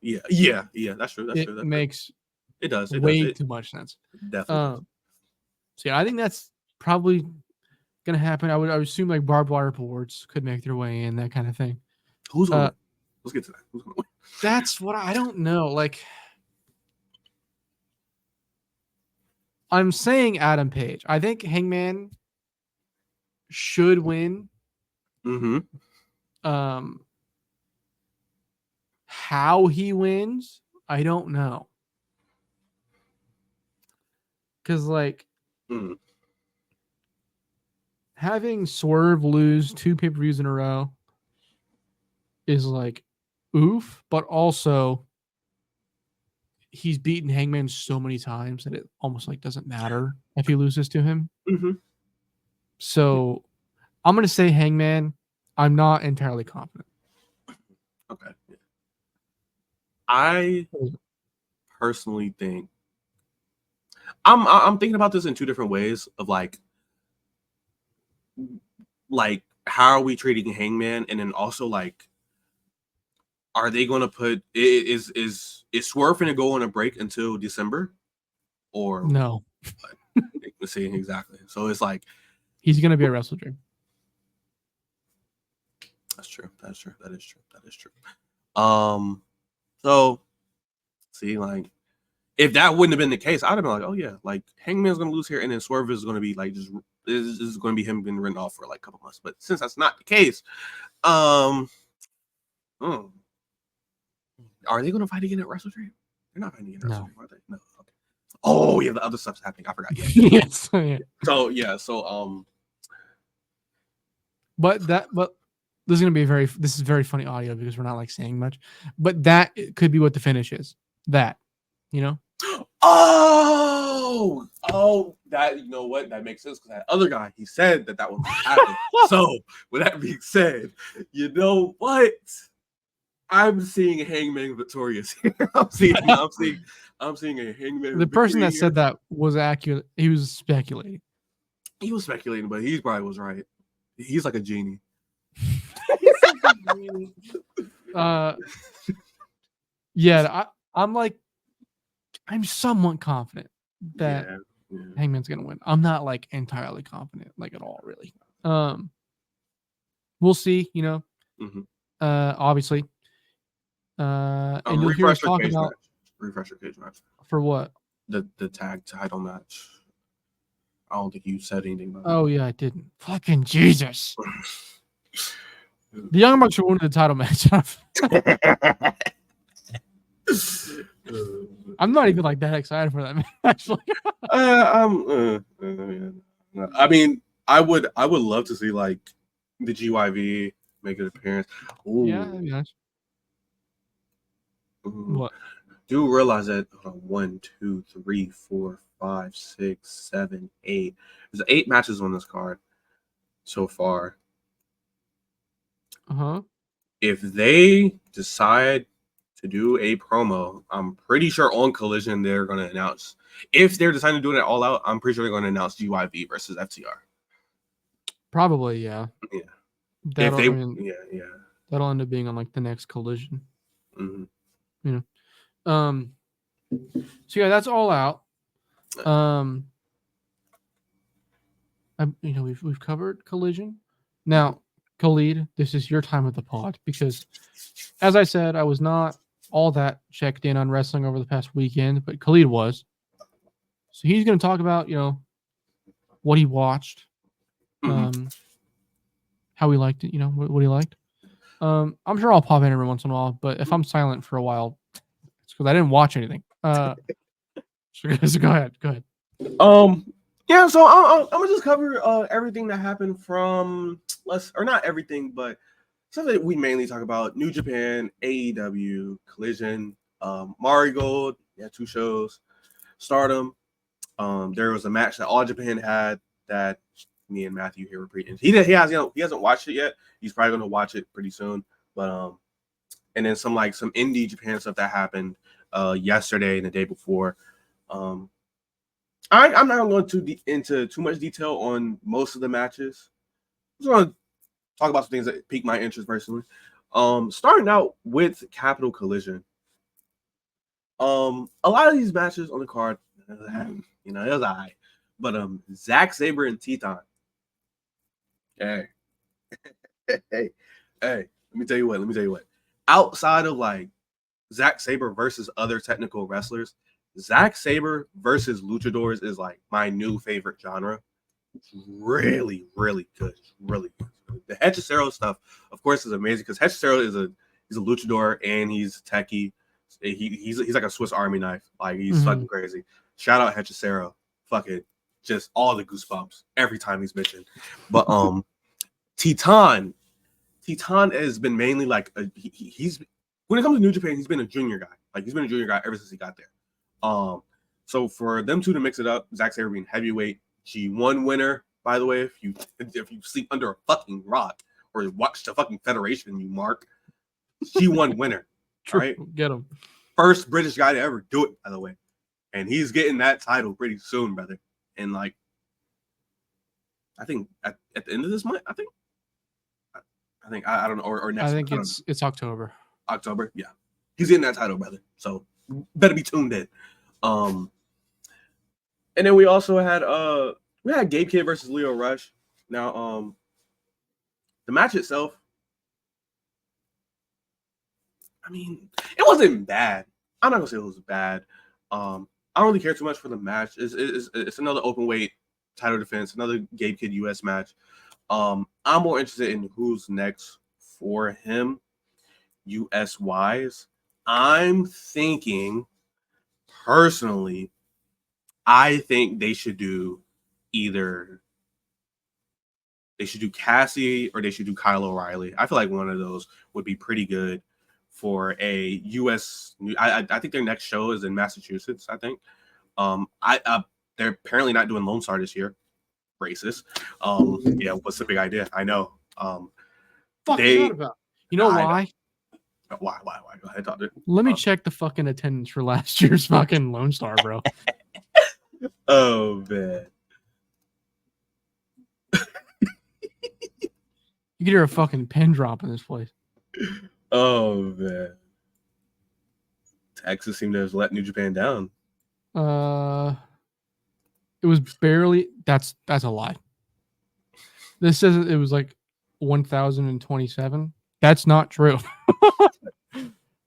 that's true. It makes way too much sense. Definitely. So yeah, I think that's probably gonna happen. I would assume like barbed wire boards could make their way in, that kind of thing. Who's gonna win? Let's get to that. Who's gonna win? That's what I don't know. Like, I'm saying Adam Page. I think Hangman should win. Mm-hmm. How he wins, I don't know. Because like having Swerve lose 2 pay-per-views in a row is like oof, but also he's beaten Hangman so many times that it almost like doesn't matter if he loses to him. Mm-hmm. So I'm gonna say Hangman. I'm not entirely confident. Okay. I personally think I'm thinking about this in 2 different ways of like how are we treating Hangman, and then also like, are they going to put is Swerve going to go on a break until December, or no? Let's see exactly. So it's like he's going to be a Wrestle Dream. That's true. That is true. So see, like, if that wouldn't have been the case, I'd have been like, oh yeah, like Hangman's gonna lose here, and then Swerve is gonna be like this is gonna be him being written off for like a couple months. But since that's not the case, are they gonna fight again at Wrestle Dream? They're not fighting again at Wrestle Dream, are they? No. Okay. Oh yeah, the other stuff's happening. I forgot. Yeah. Yes. But this is gonna be this is very funny audio because we're not like saying much, but that could be what the finish is. That, you know. That, you know what, that makes sense because that other guy, he said that was happening. So with that being said, you know what, I'm seeing Hangman victorious here. I'm seeing a Hangman. The person that said that was accurate. He was speculating, but he probably was right. He's like a genie. I'm somewhat confident that Hangman's gonna win. I'm not like entirely confident, like at all, really. We'll see, you know. Obviously. And you'll hear us talk about refresher cage match. For what? The tag title match. I don't think you said anything about that. Yeah, I didn't. Fucking Jesus. The Young Bucks are winning the title match. I'm not even like that excited for that match. Actually. I mean, I would love to see like the GYV make an appearance. Ooh. Yeah, that'd be nice. What? Do realize that 1, 2, 3, 4, 5, 6, 7, 8. There's 8 matches on this card so far. If they decide to do a promo, I'm pretty sure on Collision they're going to announce. If they're deciding to do it All Out, I'm pretty sure they're going to announce GYV versus FTR. Probably, yeah. Yeah. That'll end up being on like the next Collision. You know. So yeah, that's All Out. We've covered Collision. Now, Khalid, this is your time with the pod because, as I said, I was not all that checked in on wrestling over the past weekend, but Khalid was. So he's going to talk about, what he watched, how he liked it, what he liked. I'm sure I'll pop in every once in a while, but if I'm silent for a while, because I didn't watch anything. So go ahead. Yeah, so I'm gonna just cover everything that happened from not everything, but something that we mainly talk about: New Japan, AEW, Collision, Marigold. Yeah, 2 shows. Stardom. There was a match that All Japan had that me and Matthew here were pretty into. He hasn't watched it yet. He's probably gonna watch it pretty soon. But and then some indie Japan stuff that happened yesterday and the day before. I'm not going to go into too much detail on most of the matches. I'm just going to talk about some things that piqued my interest personally. Starting out with Capital Collision. A lot of these matches on the card, it was all right. But Zack Sabre and Teton. Hey. hey, let me tell you what. Outside of Zack Sabre versus other technical wrestlers, Zack Sabre versus luchadors is my new favorite genre. It's really, really good. Really good. The Hechicero stuff, of course, is amazing because Hechicero he's a luchador and he's techie. He's like a Swiss Army knife. He's fucking crazy. Shout out Hechicero. Fucking just all the goosebumps every time he's mentioned. But Teton has been mainly he's when it comes to New Japan, he's been a junior guy. He's been a junior guy ever since he got there. So for them two to mix it up, Zack Sabre being heavyweight G1 winner, by the way, if you sleep under a fucking rock or watch the fucking Federation, you mark G1 winner. True. Right? Get him. First British guy to ever do it, by the way. And he's getting that title pretty soon, brother. And I think at the end of this month, I don't know, or next. I think it's October. October, yeah. He's getting that title, brother. So better be tuned in. And then we also had Gabe Kidd versus Leo Rush. Now, the match itself, I mean, it wasn't bad. I'm not gonna say it was bad. I don't really care too much for the match. It's another open weight title defense, another Gabe Kidd US match. I'm more interested in who's next for him, US wise. I'm thinking personally, I think they should do Cassie or they should do Kyle O'Reilly. I feel like one of those would be pretty good for a US. I think their next show is in Massachusetts. I think. They're apparently not doing Lone Star this year. Racist. Yeah, what's the big idea? I know. Fuck is that about? You know why? Why? Go ahead, talk to it. Let me check the fucking attendance for last year's fucking Lone Star, bro. Oh man. You could hear a fucking pin drop in this place. Oh man. Texas seemed to have let New Japan down. It was barely. That's a lie. This says it was 1,027. That's not true.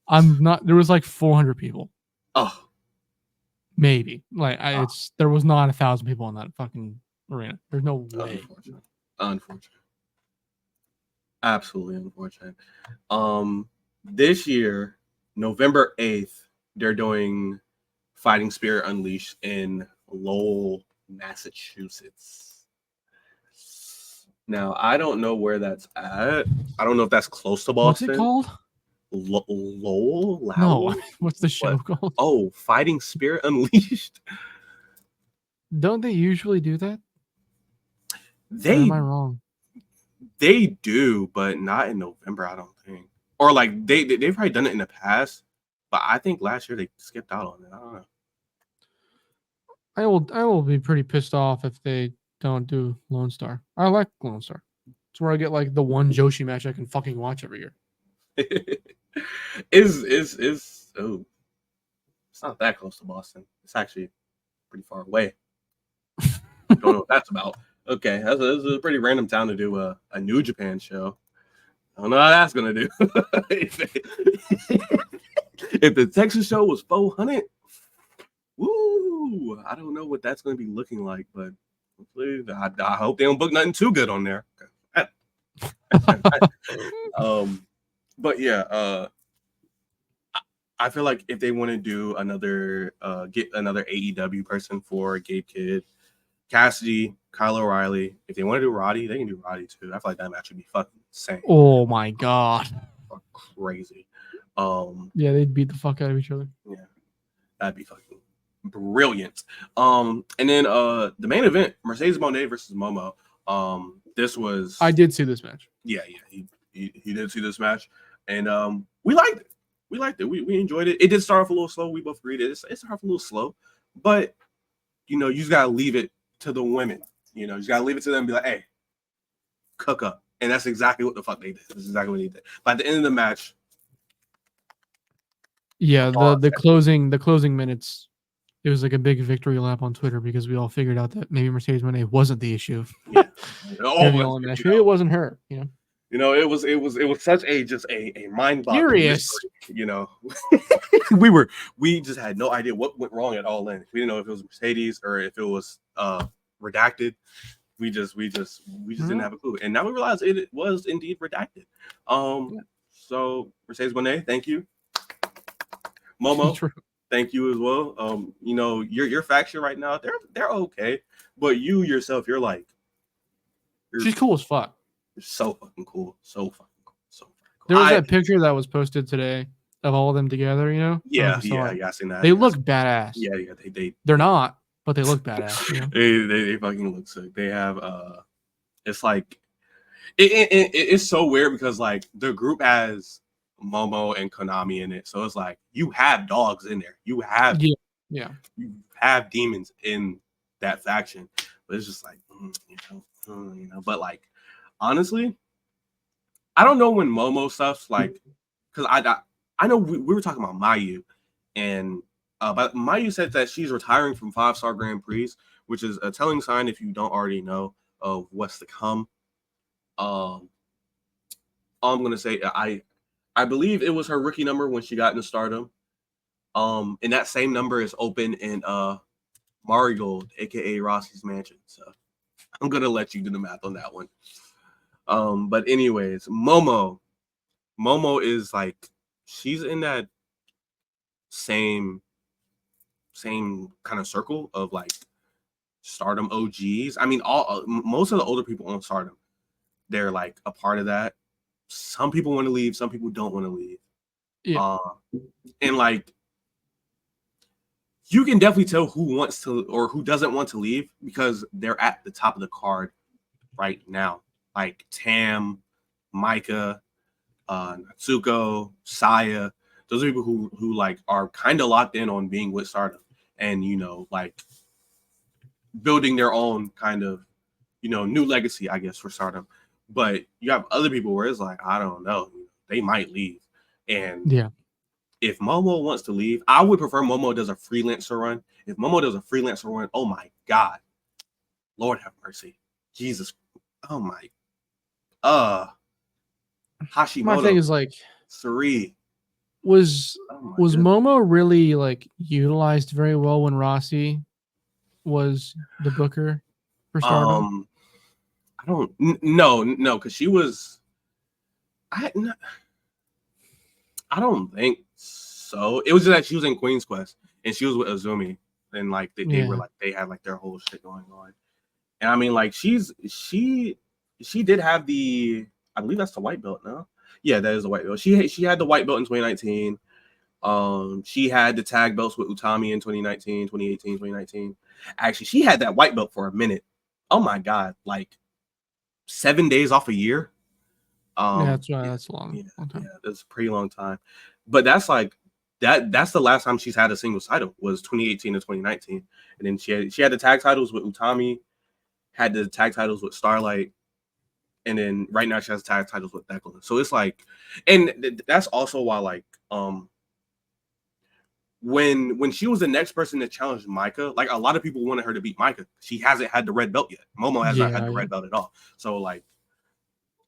I'm not. There was 400 people. Oh, maybe. There was not 1,000 people in that fucking arena. There's no way. Unfortunate. Absolutely unfortunate. This year, November 8th, they're doing Fighting Spirit Unleashed in Lowell, Massachusetts. Now, I don't know where that's at. I don't know if that's close to Boston. What's it called? Lowell? No, what's the show called? Oh, Fighting Spirit Unleashed. Don't they usually do that? Or am I wrong? They do, but not in November, I don't think. Or they've probably done it in the past, but I think last year they skipped out on it. I don't know. I will be pretty pissed off if they don't do Lone Star. I like Lone Star. It's where I get the one Joshi match I can fucking watch every year. It's not that close to Boston. It's actually pretty far away. Don't know what that's about. Okay, that's a pretty random town to do a New Japan show. I don't know how that's gonna do. If the Texas show was 400, woo! I don't know what that's gonna be looking like, but hopefully, I hope they don't book nothing too good on there. But yeah, I feel like if they want to do another, get another AEW person for Gabe Kidd, Cassidy, Kyle O'Reilly. If they want to do Roddy, they can do Roddy too. I feel like that match would be fucking insane. Oh my god. Crazy. Yeah, they'd beat the fuck out of each other. Yeah, that'd be fucking brilliant. And then the main event, Mercedes Moné versus Momo. This was I did see this match. Yeah, he did see this match, and we liked it. We liked it. We enjoyed it. It did start off a little slow. We both agreed it started off a little slow, but you just gotta leave it to the women. You just gotta leave it to them and be like, hey, cook up. And that's exactly what the fuck they did. That's exactly what they did. By the end of the match, yeah, the closing minutes, it was like a big victory lap on Twitter because we all figured out that maybe Mercedes Moné wasn't the issue. Yeah. Maybe it wasn't her. It was such a mind Furious. we just had no idea what went wrong at all. In we didn't know if it was Mercedes or if it was redacted. We just didn't have a clue, and now we realize it was indeed redacted. So Mercedes Moné, thank you. Momo, thank you as well. Your faction right now, they're okay, but you yourself, you're she's cool as fuck. You're so fucking cool. So fucking cool. So fucking cool. There was that picture that was posted today of all of them together, Yeah, I seen that. They look badass. Yeah, they're not, but they look badass. They fucking look sick. They have it's like it's so weird because like the group has Momo and Konami in it, so it's like you have dogs in there. You have you have demons in that faction, but it's just like but like honestly, I don't know when Momo stuff's like, because I know we were talking about Mayu, and but Mayu said that she's retiring from 5-star Grand Prix, which is a telling sign if you don't already know of what's to come. All I'm gonna say, I believe it was her rookie number when she got into Stardom. And that same number is open in Marigold, aka Rossi's mansion. So I'm gonna let you do the math on that one. But anyways, Momo is like, she's in that same kind of circle of like Stardom OGs. I mean, most of the older people on Stardom, they're like a part of that. Some people want to leave, some people don't want to leave. Yeah. And like, you can definitely tell who wants to or who doesn't want to leave because they're at the top of the card right now. Like Tam, Micah, Natsuko, Saya. Those are people who like are kind of locked in on being with Stardom and like building their own kind of new legacy, I guess, for Stardom. But you have other people where it's like, I don't know, they might leave. And if Momo wants to leave, I would prefer Momo does a freelancer run. If Momo does a freelancer run, oh my God, Lord have mercy, Jesus, oh my, Hashimoto. My thing is like, Suri. Was Momo really like utilized very well when Rossi was the booker for Stardom? I don't no, because she was. I don't think so. It was just that she was in Queen's Quest and she was with Azumi, and like they were like they had like their whole shit going on. And I mean, like she did have the, I believe that's the white belt now. Yeah, that is the white belt. She had the white belt in 2019. She had the tag belts with Utami in 2019, 2018, 2019. Actually, she had that white belt for a minute. Oh my God, like 7 days off a year. That's right. That's a long time. Yeah, that's a pretty long time. But that's like that's the last time she's had a single title was 2018 and 2019. And then she had the tag titles with Utami, had the tag titles with Starlight, and then right now she has tag titles with Declan. So it's like, and that's also why like when she was the next person to challenge Micah, like a lot of people wanted her to beat Micah. She hasn't had the red belt yet. Momo has not had the red belt at all. So like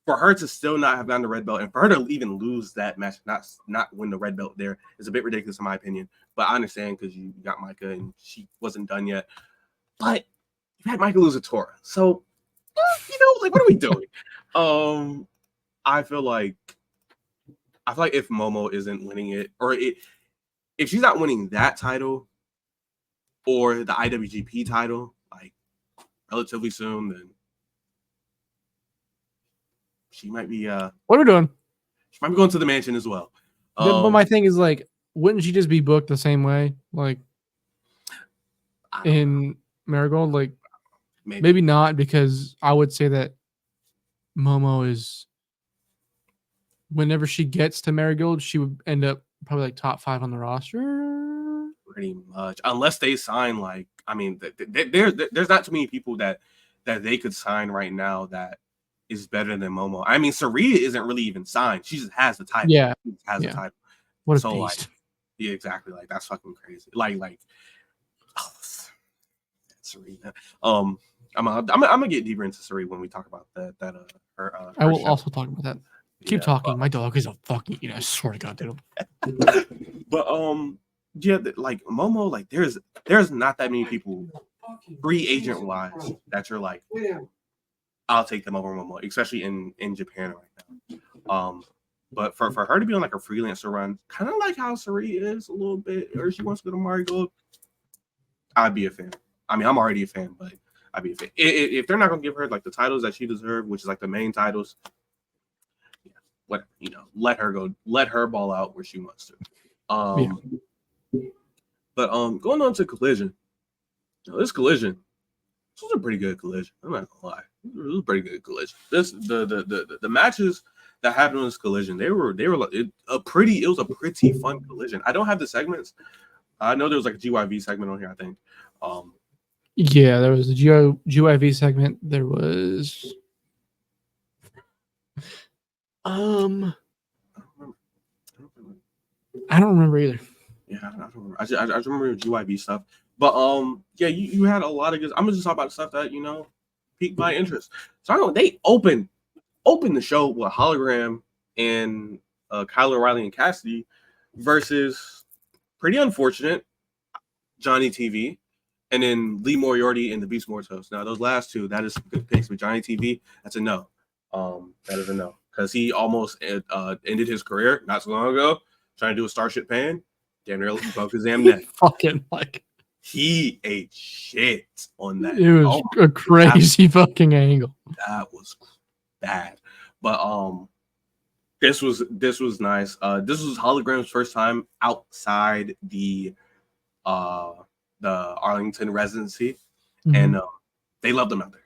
for her to still not have gotten the red belt and for her to even lose that match, not win the red belt there is a bit ridiculous in my opinion. But I understand because you got Micah and she wasn't done yet. But you had Micah lose a Tora. So like what are we doing? I feel like if Momo isn't winning it, or if she's not winning that title or the IWGP title, like relatively soon, then she might be What are we doing? she might be going to the mansion as well. But my thing is like, wouldn't she just be booked the same way, like in Marigold? Like maybe not, because I would say that Momo is, whenever she gets to Marigold, she would end up probably like top 5 on the roster. Pretty much, unless they sign like, I mean, there's not too many people that they could sign right now that is better than Momo. I mean, Sarita isn't really even signed; she just has the title. Yeah, she just has the title. What a so beast! Like, yeah, exactly. Like that's fucking crazy. Like, oh, Sarita. I'm gonna get deeper into Sarita when we talk about her. I will show. also talk about that. Keep talking. My dog is a fucking. I swear to God, dude. But yeah, like Momo, like there's not that many people free agent wise that you're like, I'll take them over Momo, especially in Japan right now. But for her to be on like a freelancer run, kind of like how Sarita is a little bit, or she wants to go to Marigold, I'd be a fan. I mean, I'm already a fan, but I'd be a fan. If they're not gonna give her like the titles that she deserves, which is like the main titles, yeah, whatever, let her go, let her ball out where she wants to. But going on to Collision, this Collision, this was a pretty good Collision. I'm not gonna lie, it was a pretty good Collision. The matches that happened on this Collision, they were like it was a pretty fun Collision. I don't have the segments. I know there was like a GYV segment on here, I think. Yeah, there was a GYV segment. There was I don't remember either. Yeah, I don't remember. I just remember GYV stuff. But yeah, you had a lot of good. I'm gonna just talk about stuff that piqued my interest. So I know they opened the show with Hologram and Kyle O'Reilly and Cassidy versus pretty unfortunate Johnny TV, and then Lee Moriarty and the Beast Mortos. Now those last two, that is good picks. With Johnny TV, that's a no. That is a no, because he almost ended his career not so long ago trying to do a Starship Pan. Damn near broke his damn neck. Fucking like he ate shit on that. It was a crazy fucking angle. That was bad. But this was nice. This was Hologram's first time outside the Arlington residency, and they loved him out there.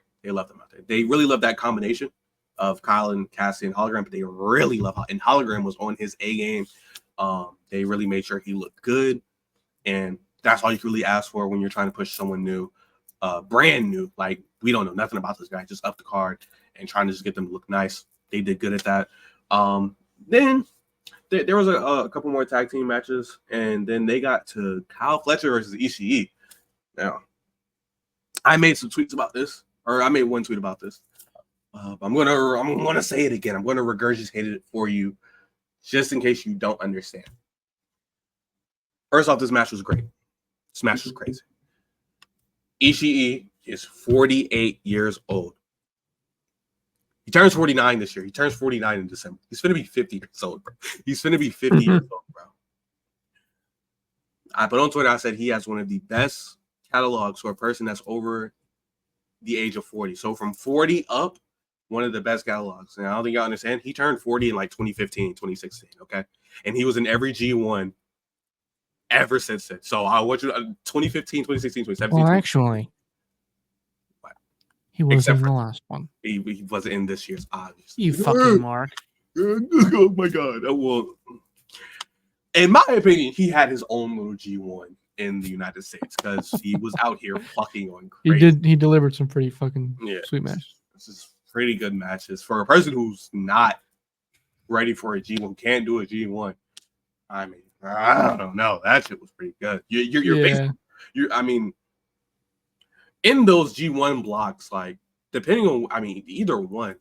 They really loved that combination of Kyle and Cassie and Hologram, but they really love and Hologram was on his A game. They really made sure he looked good, and that's all you can really ask for when you're trying to push someone new, brand new. Like, we don't know nothing about this guy, just up the card and trying to just get them to look nice. They did good at that. Then there was a couple more tag team matches, and then they got to Kyle Fletcher versus Ishii. Now, I made some tweets about this, or I made one tweet about this. I'm gonna say it again. I'm gonna regurgitate it for you, just in case you don't understand. First off, this match was great. This match was crazy. Ishii is 48 years old. He turns 49 this year. He turns 49 in December. He's going to be 50 years old, bro. He's going to be 50 years old, bro. I put on Twitter, I said he has one of the best catalogs for a person that's over the age of 40. So from 40 up, one of the best catalogs. And I don't think y'all understand. He turned 40 in like 2015, 2016, okay? And he was in every G1 ever since then. So I want you to 2015, 2016, 2017. Well, actually, he was in the last one. He wasn't in this year's, obviously. You fucking mark. Oh my god. Well, in my opinion, he had his own little G1 in the United States because he was out here fucking on crazy. He delivered some pretty fucking sweet matches. This is pretty good matches for a person who's not ready for a G1, can't do a G1. I mean, I don't know. That shit was pretty good. I mean, in those G1 blocks, like, depending on, I mean, either one,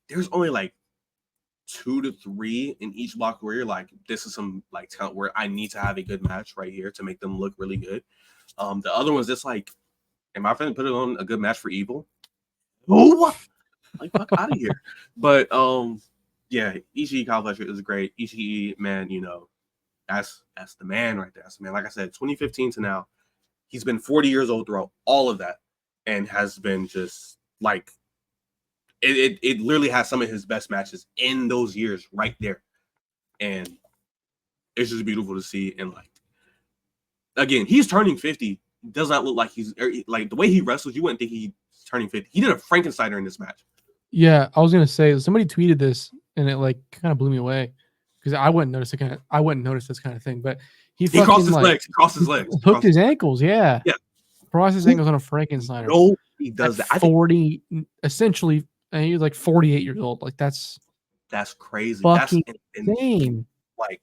there's only like 2 to 3 in each block where you're like, this is some like talent where I need to have a good match right here to make them look really good. The other one's just like, am I finna put it on a good match for Evil? Oh, like, fuck out of here. But yeah, Ishii Kyle Fletcher is great. Ishii, man, That's the man right there. That's the man. Like I said, 2015 to now, he's been 40 years old throughout all of that, and has been just like it literally has some of his best matches in those years right there, and it's just beautiful to see. And like again, he's turning 50. Does not look like he's like the way he wrestles. You wouldn't think he's turning 50. He did a Frankensteiner in this match. Yeah, I was gonna say somebody tweeted this and it like kind of blew me away because I wouldn't notice I wouldn't notice this kind of thing. But he crossed his like, legs. He crossed his legs. Hooked his ankles. Yeah. Yeah. Crossed his ankles on a Frankensteiner. No, he does that. 40, essentially, and he was like 48 years old. Like that's crazy. Fucking that's insane. Like,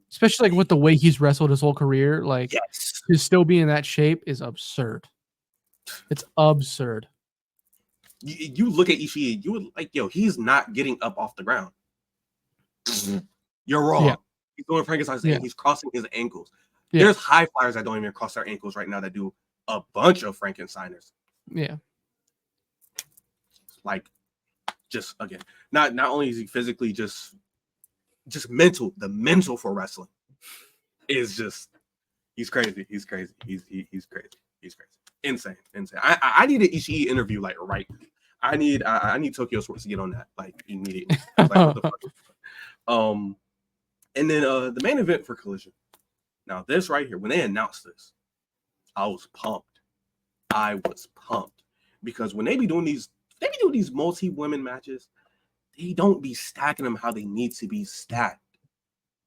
especially like with the way he's wrestled his whole career, like to still be in that shape is absurd. It's absurd. You look at Ishii, you would like, yo, he's not getting up off the ground. You're wrong. Yeah. He's doing Frankenstein's thing. He's crossing his ankles. Yeah. There's high flyers that don't even cross their ankles right now that do a bunch of Frankensteiners. Yeah. Like, just again, not only is he physically just mental, the mental for wrestling is just he's crazy. He's crazy. He's crazy. He's crazy. Insane. I need an Ishii interview like right now. I need Tokyo Sports to get on that like immediately. Like, what the fuck? And then the main event for Collision. Now this right here, when they announced this, I was pumped. Because when they be doing these multi-women matches, they don't be stacking them how they need to be stacked.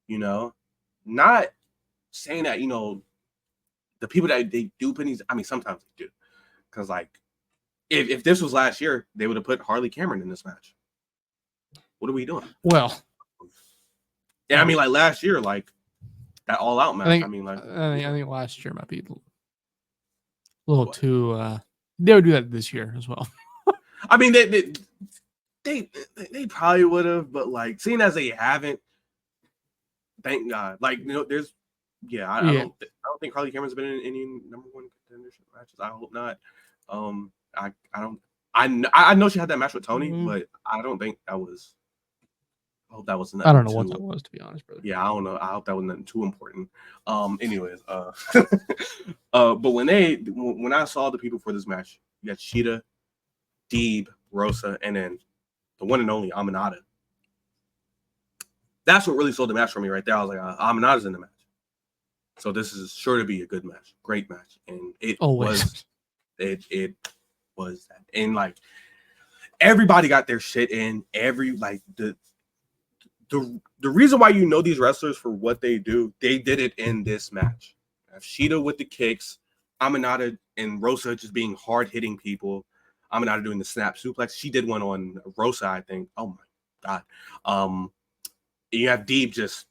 You know, not saying that, you know, the people that they do put these, I mean, sometimes they do. Because, like, if this was last year, they would have put Harley Cameron in this match. What are we doing? Well, yeah, I mean, like last year, like that All Out match. I think last year might be a little too. They would do that this year as well. I mean, they probably would have, but like seeing as they haven't, thank God. Like, you know, there's I don't think Harley Cameron's been in any number one contendership matches. I hope not. I know she had that match with Tony, but I don't think that was. I hope that wasn't. I don't know what that was, to be honest, brother. Yeah, I don't know. I hope that wasn't nothing too important. Anyways, but when I saw the people for this match, you got Shida, Deeb, Rosa, and then the one and only Aminata. That's what really sold the match for me right there. I was like, Aminata's in the match. So this is sure to be a good match. Great match. And it was that. And like everybody got their shit in. The reason why you know these wrestlers for what they do, they did it in this match. Shida with the kicks, Aminata and Rosa just being hard-hitting people. Aminata doing the snap suplex. She did one on Rosa, I think. Oh my God. You have Deeb just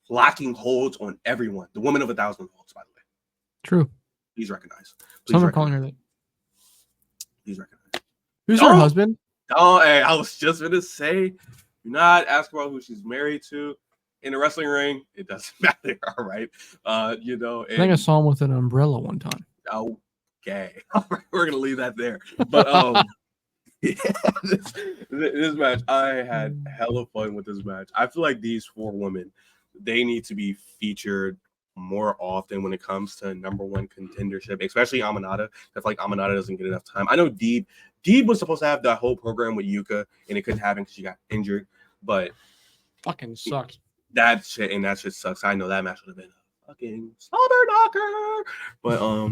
locking holds on everyone. The woman of 1,000 holds, by the way. True. Please recognize. Someone calling her that. Please recognize. Who's her husband? Oh, hey, I was just going to say, do not ask about who she's married to. In the wrestling ring, it doesn't matter, all right? You know. I think I saw him with an umbrella one time. Okay. All right, we're going to leave that there. But this match, I had hella fun with this match. I feel like these four women, they need to be featured more often when it comes to number one contendership, especially Aminata. I feel like Aminata doesn't get enough time. I know Deeb was supposed to have that whole program with Yuka, and it couldn't happen because she got injured. But fucking sucks. That shit sucks. I know that match would have been a fucking slobber knocker. But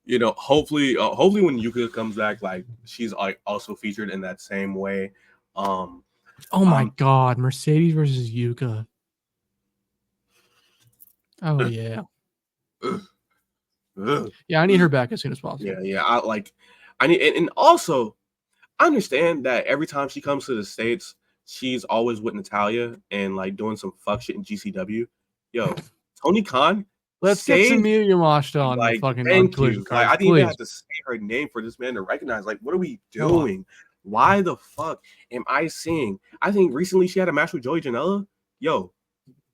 you know, hopefully when Yuka comes back, like she's like also featured in that same way. Oh my God, Mercedes versus Yuka. Oh yeah. Yeah, I need her back as soon as possible. Yeah. I need, and also I understand that every time she comes to the States, she's always with Natalya and like doing some fuck shit in GCW. Yo, Tony Khan. Let's get some Amelia Mashed on like, the fucking thank you. Collision card. I didn't even have to say her name for this man to recognize. Like, what are we doing? Why the fuck am I seeing? I think recently she had a match with Joey Janela. Yo,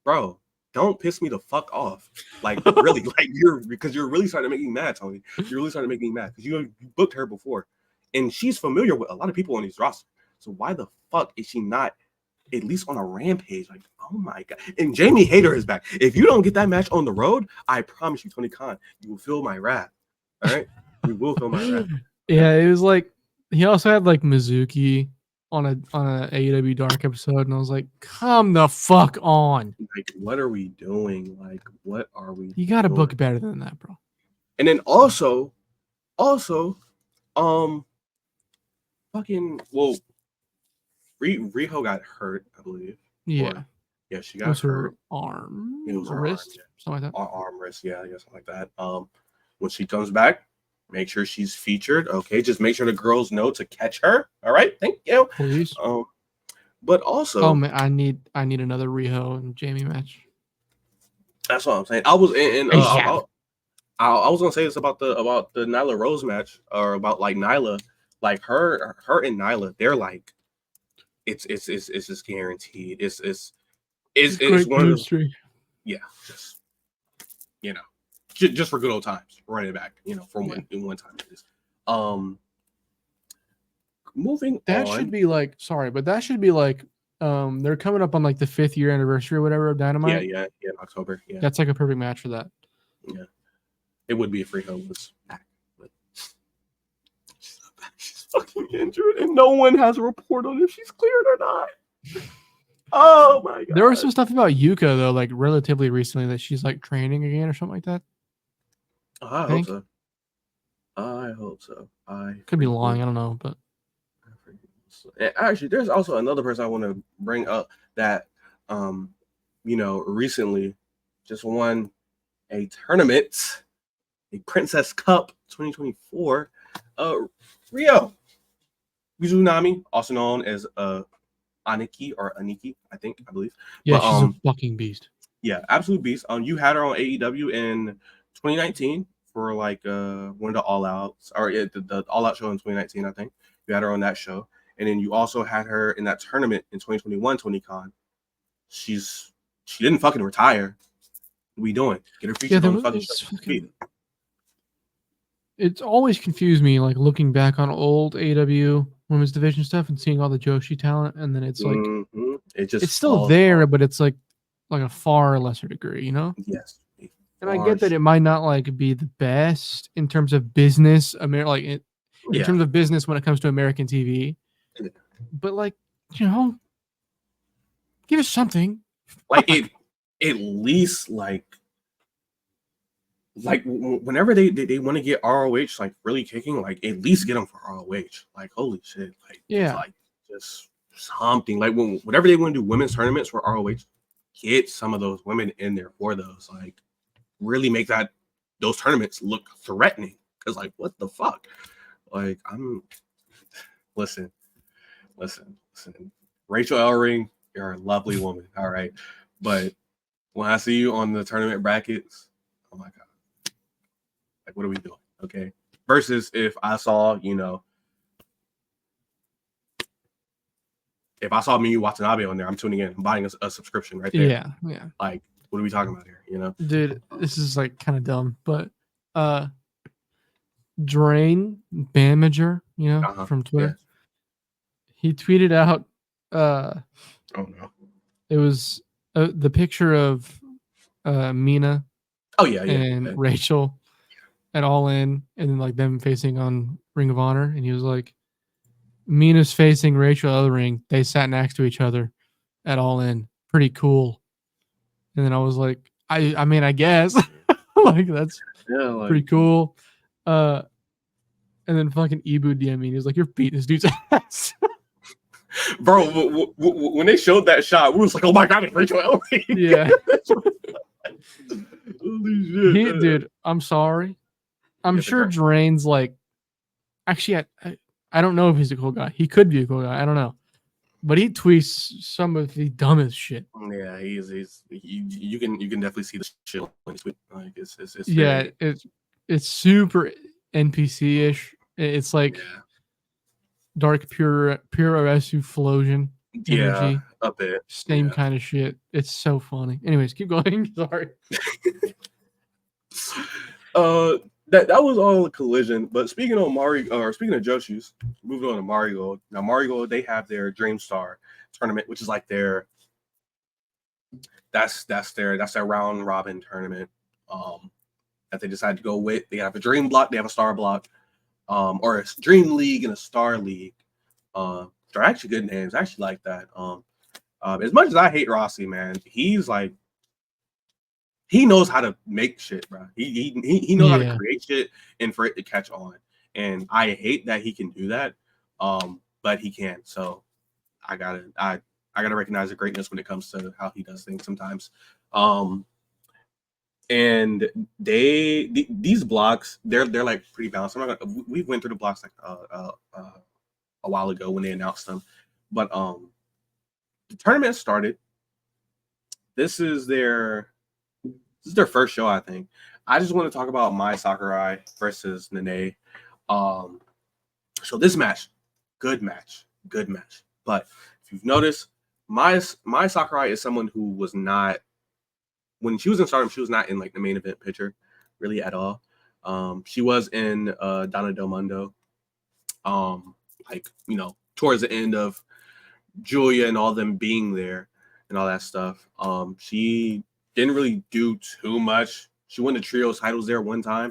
bro, don't piss me the fuck off. Like, really, like you're really starting to make me mad, Tony. You're really starting to make me mad because you booked her before, and she's familiar with a lot of people on these rosters. So why the fuck is she not at least on a Rampage. Like, oh my god! And Jamie Hayter is back. If you don't get that match on the road, I promise you, Tony Khan, you will feel my wrath. All right, you will feel my wrath. Yeah, it was like he also had like Mizuki on a AEW Dark episode, and I was like, come the fuck on. Like, what are we doing? Like, what are we? You got to doing? book better than that, bro. And then also, fucking Riho got hurt, I believe. Yeah. Yeah, she got hurt. Her arm. It was her wrist, arm, yeah. something like that. Arm, wrist, yeah, something like that. When she comes back, make sure she's featured. Okay, just make sure the girls know to catch her. All right, thank you. Please. But also, oh man, I need another Riho and Jamie match. That's what I'm saying. I was I was gonna say this about the Nyla Rose match, or about like Nyla, like her and Nyla, they're like, it's just guaranteed. It's one of those, yeah, just just for good old times, running it back, for one time at least. Moving that on. should be like, sorry, but that should be like, they're coming up on like the 5th year anniversary or whatever of Dynamite. Yeah, October. Yeah, that's like a perfect match for that. Yeah, it would be if Riho was back, but she's not back. She's fucking injured, and no one has a report on if she's cleared or not. Oh my god! There was some stuff about Yuka though, like relatively recently, that she's like training again or something like that. I hope so. I hope so. I could be lying. I don't know, but actually, there's also another person I want to bring up that, recently just won a tournament, a Princess Cup 2024. Rio Mizunami, also known as Aniki, I believe. Yeah, she's a fucking beast. Yeah, absolute beast. You had her on AEW in 2019 for like one of the All Outs, or the All Out show in 2019, I think. You had her on that show. And then you also had her in that tournament in 2021, Tony Khan. She didn't fucking retire. What are we doing? Get her featured on the fucking show. It's always confused me, like looking back on old AEW women's division stuff and seeing all the Joshi talent, and then it's like it's still there, but it's like a far lesser degree, Yes. And I get that it might not like be the best in terms of business, in terms of business when it comes to American TV. But like, give us something. Like it, at least like whenever they want to get ROH like really kicking, like at least get them for ROH. Like holy shit, like like just something. Like whenever they want to do women's tournaments for ROH, get some of those women in there for those. Like really make those tournaments look threatening. Because like what the fuck? Like listen. Rachel Ellering, you're a lovely woman, all right. But when I see you on the tournament brackets, oh my god, like what are we doing? Okay. Versus if I saw, if I saw Miyu Watanabe on there, I'm tuning in. I'm buying a subscription right there. Yeah. Like, what are we talking about here? Dude, this is like kind of dumb, but Drain Bamager, from Twitter. Yeah. He tweeted out oh no. It was the picture of Mina and Rachel at All In, and then like them facing on Ring of Honor, and he was like, Mina's facing Rachel Ellering, they sat next to each other at All In. Pretty cool. And then I was like, I mean, I guess like that's pretty cool. And then fucking Ibu DM'd me. He was like, you're beating this dude's ass. Bro, when they showed that shot, we was like, oh my god, it's Rachel Ellering. Yeah. Holy shit. Dude, I'm sorry. I'm sure Drain's like, actually, I don't know if he's a cool guy. He could be a cool guy. I don't know. But he tweets some of the dumbest shit. Yeah, you can definitely see the shit when he tweets. Like it's super NPC-ish. It's like dark pure Flosion energy. Yeah, a bit. Same kind of shit. It's so funny. Anyways, keep going. Sorry. That was all a collision. But speaking of Joshis, moving on to Marigold. Now Marigold, they have their Dream Star tournament, which is like their round robin tournament that they decided to go with. They have a dream block, they have a star block, or a dream league and a star league. They're actually good names. I actually like that. As much as I hate Rossi, man, he's like, he knows how to make shit, bro. He knows how to create shit and for it to catch on. And I hate that he can do that. But he can. So I gotta recognize the greatness when it comes to how he does things sometimes. And these blocks, they're like pretty balanced. We went through the blocks like a while ago when they announced them, but the tournament started. This is their first show, I think. I just want to talk about Mai Sakurai versus Nene. So this match, good match. But if you've noticed, Mai Sakurai is someone who was not, when she was in Stardom, she was not in like the main event picture really at all. She was in Donna Del Mundo, like, you know, towards the end of Julia and all them being there and all that stuff. She didn't really do too much. She won the trios titles there one time,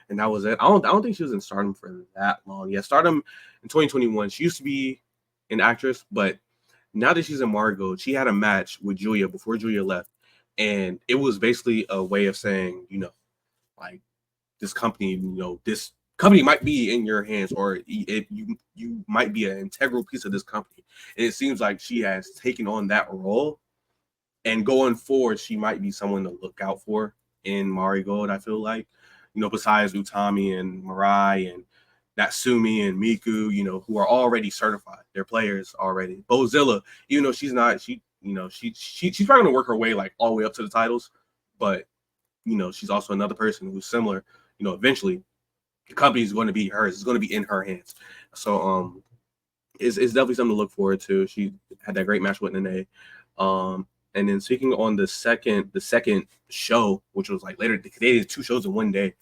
and that was it. I don't think she was in Stardom for that long. Yeah, Stardom in 2021. She used to be an actress, but now that she's in Margot, she had a match with Julia before Julia left, and it was basically a way of saying, you know, like, this company, you know, this company might be in your hands, or you might be an integral piece of this company. And it seems like she has taken on that role, and going forward, she might be someone to look out for in Marigold. I feel like, you know, besides Utami and Mirai and Natsumi and Miku, you know, who are already certified, they're players already. Bozilla, even though she's not, she's probably gonna work her way like all the way up to the titles, but you know, she's also another person who's similar. You know, eventually the company is going to be hers. It's going to be in her hands. So it's definitely something to look forward to. She had that great match with Nene. And then speaking on the second show, which was like later, they did 2 shows in one day.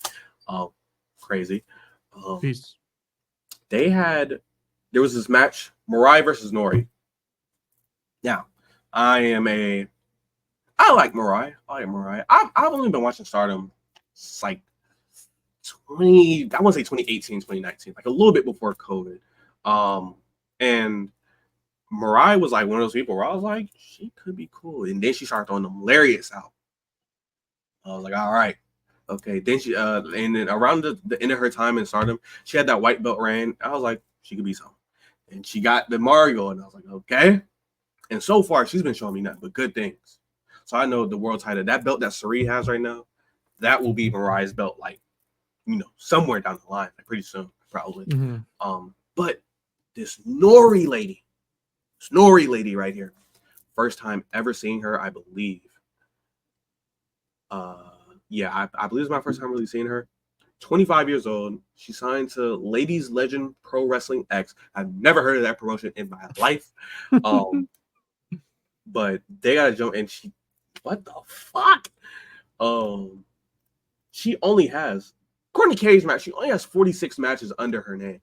Crazy. Peace. There was this match, Mirai versus Nori. Now, I like Mirai. I've only been watching Stardom. It's like I want to say 2018, 2019, like a little bit before COVID. And Mirai was like one of those people where I was like, she could be cool. And then she started throwing them lariats out. I was like, all right. Okay. Then she and then around the end of her time in Stardom, she had that white belt reign. I was like, she could be something. And she got the Mario, and I was like, okay. And so far, she's been showing me nothing but good things. So I know the world title, that belt that Sari has right now, that will be Mirai's belt, like, you know, somewhere down the line, like pretty soon, probably. Mm-hmm. But this Nori lady right here, first time ever seeing her, I believe. I believe it's my first time really seeing her. 25 years old. She signed to Ladies Legend Pro Wrestling X. I've never heard of that promotion in my life. But they gotta jump, and she, what the fuck? She only has, according to Cage Match, she only has 46 matches under her name.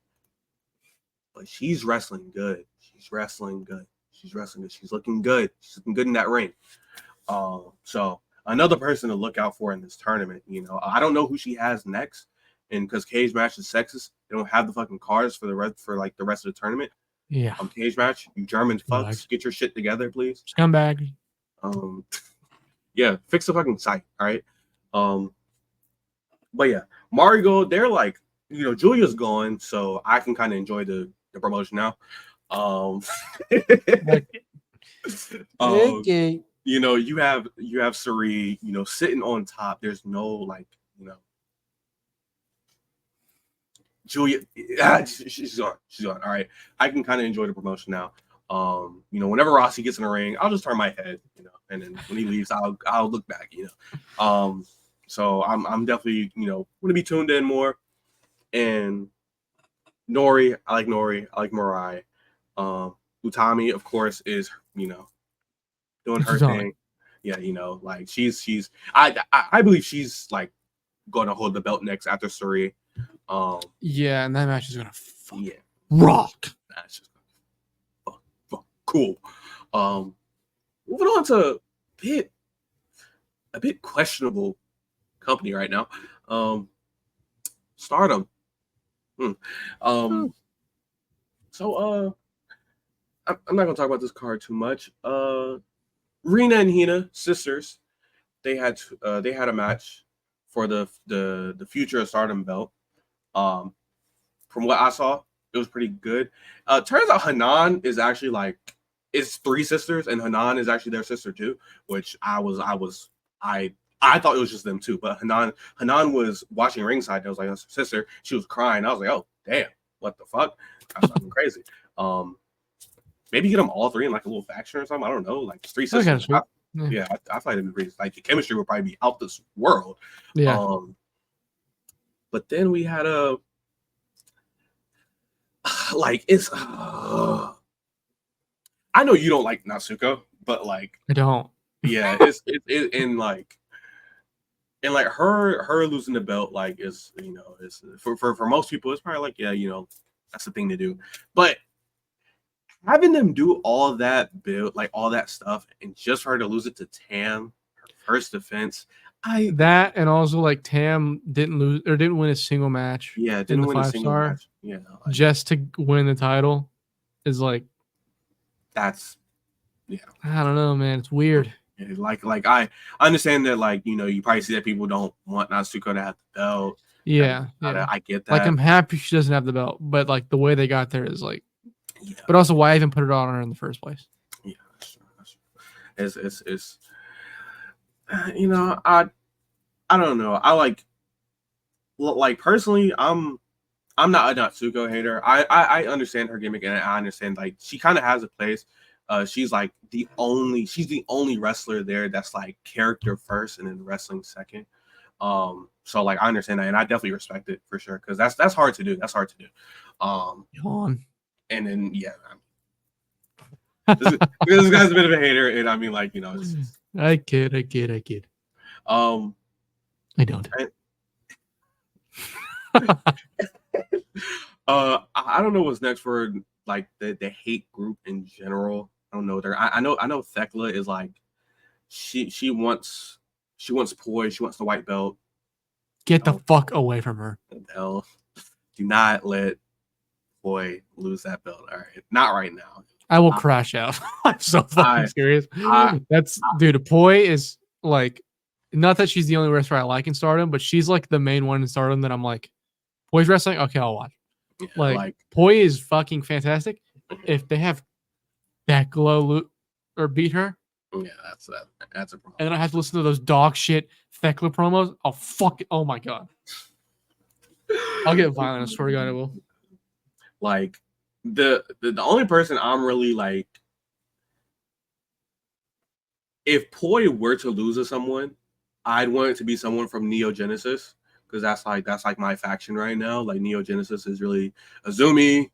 But she's wrestling good. She's looking good. She's looking good in that ring. So another person to look out for in this tournament. You know, I don't know who she has next, and because Cage Match is sexist, they don't have the fucking cards for the rest of the tournament. Yeah. Cage Match, you German fucks, get your shit together, please. Scumbag. Yeah, fix the fucking site, all right? But yeah, Marigold, they're like, you know, Julia's gone, so I can kind of enjoy the promotion now. Okay. You know, you have Sari, you know, sitting on top. There's no, like, you know, Julia, she's gone. All right, I can kind of enjoy the promotion now. You know, whenever Rossi gets in the ring, I'll just turn my head, you know, and then when he leaves, I'll look back, you know. So I'm definitely, you know, going to be tuned in more. And Nori, I like Mirai. Utami, of course, is, you know, doing her thing. Yeah, you know, like she's I believe she's like going to hold the belt next after Suri. Yeah, and that match is gonna rock. That's just fuck, cool. Moving on to a bit questionable company right now. Stardom. So I'm not gonna talk about this card too much. Rena and Hina, sisters, they had a match for the future of Stardom belt. From what I saw, it was pretty good. Turns out Hanan is actually like it's three sisters, and Hanan is actually their sister too, which I thought it was just them too. But Hanan was watching ringside. I was like, that's her sister. She was crying. I was like, oh damn, what the fuck? That's fucking crazy. Maybe get them all three in like a little faction or something. I don't know. Like three sisters. I find it pretty like the chemistry would probably be out this world. Yeah. But then we had a like it's. I know you don't like Natsuko, but like I don't. Yeah, it's in like. And like her losing the belt, like is is for most people, it's probably like that's the thing to do. But having them do all that build, like all that stuff, and just for her to lose it to Tam, her first defense, that and also like Tam didn't win a single match. Yeah, didn't win a single match. Yeah, just to win the title is like that's I don't know, man. It's weird. Like I understand that like you probably see that people don't want Natsuko to have the belt. Yeah, I get that. Like I'm happy she doesn't have the belt, but like the way they got there is like, but also why even put it on her in the first place? Yeah, that's true. It's I don't know. I like personally, I'm not a Natsuko hater. I understand her gimmick and I understand like she kind of has a place. She's the only wrestler there that's like character first and then wrestling second. So like I understand that and I definitely respect it for sure because that's hard to do. That's hard to do. And then this guy's a bit of a hater, and I mean like I kid. I don't. I don't know what's next for like the hate group in general. I don't know. I know Thekla is like she wants Poi, she wants the white belt. Get the fuck away from her. Hell, do not let Poi lose that belt. All right, not right now. I will crash out. I'm so fucking serious. Dude, Poi is like, not that she's the only wrestler I like in Stardom, but she's like the main one in Stardom that I'm like, Poi's wrestling? Okay, I'll watch. Yeah, like Poi is fucking fantastic. If they have Thekla or beat her, yeah, that's a problem. And then I have to listen to those dog shit Thekla promos. Oh fuck it! Oh my god, I'll get violent. I swear to God, I will. Like the only person I'm really like, if Poi were to lose to someone, I'd want it to be someone from Neo Genesis. Because that's like my faction right now. Like Neo Genesis is really Azumi,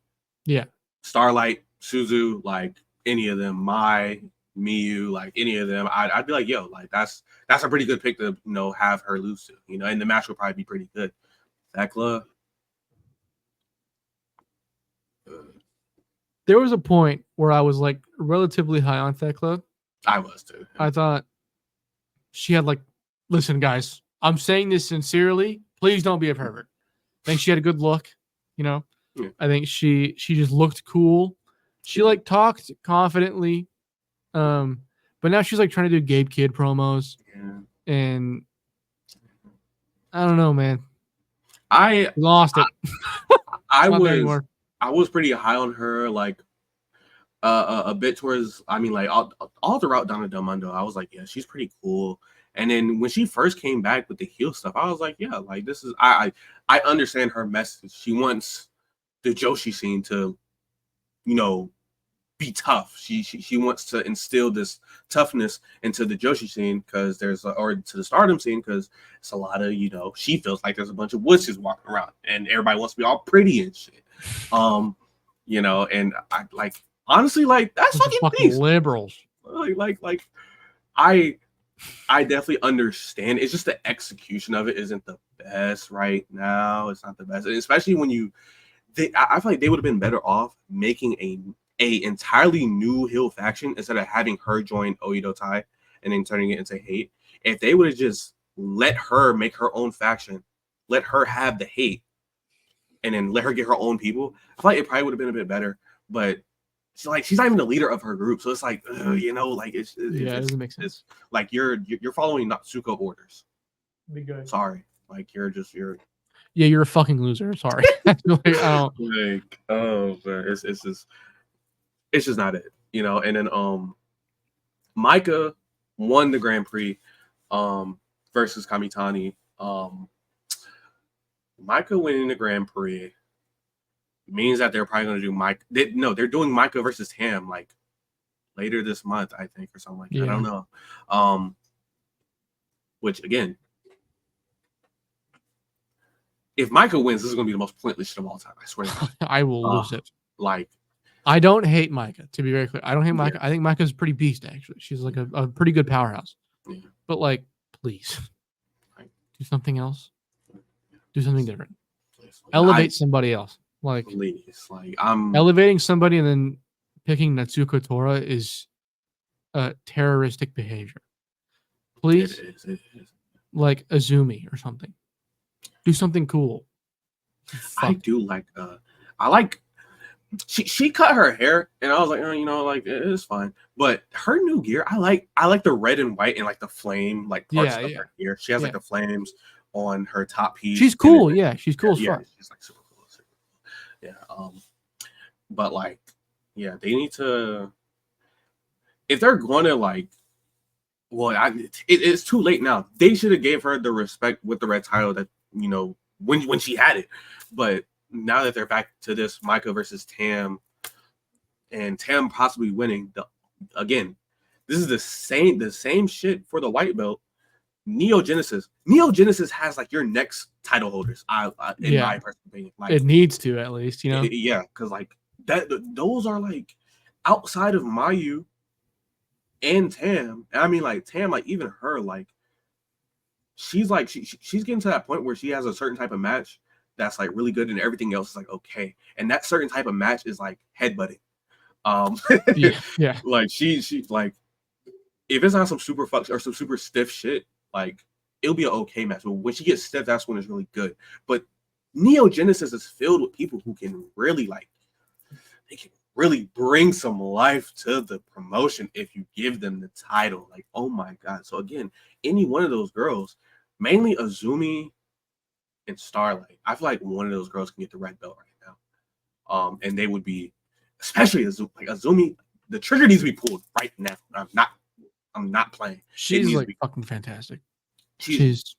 Starlight, Suzu, like any of them, Mai, Miyu, like any of them. I'd be like, yo, like that's a pretty good pick to have her lose to, and the match would probably be pretty good. Thekla. There was a point where I was like relatively high on Thekla. I was too. I thought she had like, listen, guys, I'm saying this sincerely. Please don't be a pervert. I think she had a good look, Yeah. I think she just looked cool. She like talked confidently. But now she's like trying to do Gabe Kid promos. Yeah. And I don't know, man. I lost it. I was pretty high on her, like a bit towards, I mean, like all throughout Donna Del Mundo. I was like, yeah, she's pretty cool. And then when she first came back with the heel stuff, I was like, yeah, like this is I understand her message. She wants the Joshi scene to, be tough. She wants to instill this toughness into the Joshi scene because or to the Stardom scene because it's a lot of, she feels like there's a bunch of wusses walking around and everybody wants to be all pretty and shit. And I like honestly like that's fucking liberals. Like I definitely understand. It's just the execution of it isn't the best right now. It's not the best, and especially when I feel like they would have been better off making a entirely new heel faction instead of having her join Oedo Tai and then turning it into hate. If they would have just let her make her own faction, let her have the hate, and then let her get her own people, I feel like it probably would have been a bit better. But she's not even the leader of her group, so it's like, like it doesn't make sense. It's like you're following Natsuko orders. Be good. Sorry, like you're Yeah, you're a fucking loser. Sorry. like, oh man, it's just not it, And then Micah won the Grand Prix versus Kamitani. Micah winning the Grand Prix means that they're probably going to do Mike. They're doing Micah versus Tam like later this month, I think, or something like that. I don't know. Which again, if Micah wins, this is going to be the most pointless shit of all time. I swear to God. I will lose it. Like, I don't hate Micah, to be very clear. I don't hate Micah. I think Micah's a pretty beast, actually. She's like a pretty good powerhouse. Yeah. But like, please, do something else. Do something different. Elevate somebody else. Like, please, like I'm elevating somebody and then picking Natsuko Tora is terroristic behavior. Please, it is. Like Azumi or something. Do something cool. I do like. I like. She cut her hair, and I was like, like it's fine. But her new gear, I like the red and white and like the flame like parts of her gear. She has like the flames on her top piece. She's cool, she's cool as fuck. She's like super cool. Yeah. But like, they need to. If they're going to like, it's too late now. They should have gave her the respect with the red title that when she had it, but. Now that they're back to this Micah versus Tam, and Tam possibly winning, this is the same shit for the white belt. Neo Genesis has like your next title holders. In my personal opinion, like it needs to at least, because like that, those are like outside of Mayu and Tam. And I mean, like Tam, like even her, like she's like she's getting to that point where she has a certain type of match that's like really good and everything else is like okay, and that certain type of match is like headbutting. Like she like if it's not some super fuck or some super stiff shit, like it'll be an okay match. But when she gets stiff, that's when it's really good. But Neo Genesis is filled with people who can really they can really bring some life to the promotion if you give them the title. Like, oh my God. So again, any one of those girls, mainly Azumi and Starlight, I feel like one of those girls can get the red belt right now. And they would be, especially Azumi, the trigger needs to be pulled right now. I'm not playing. She's like fucking fantastic. She's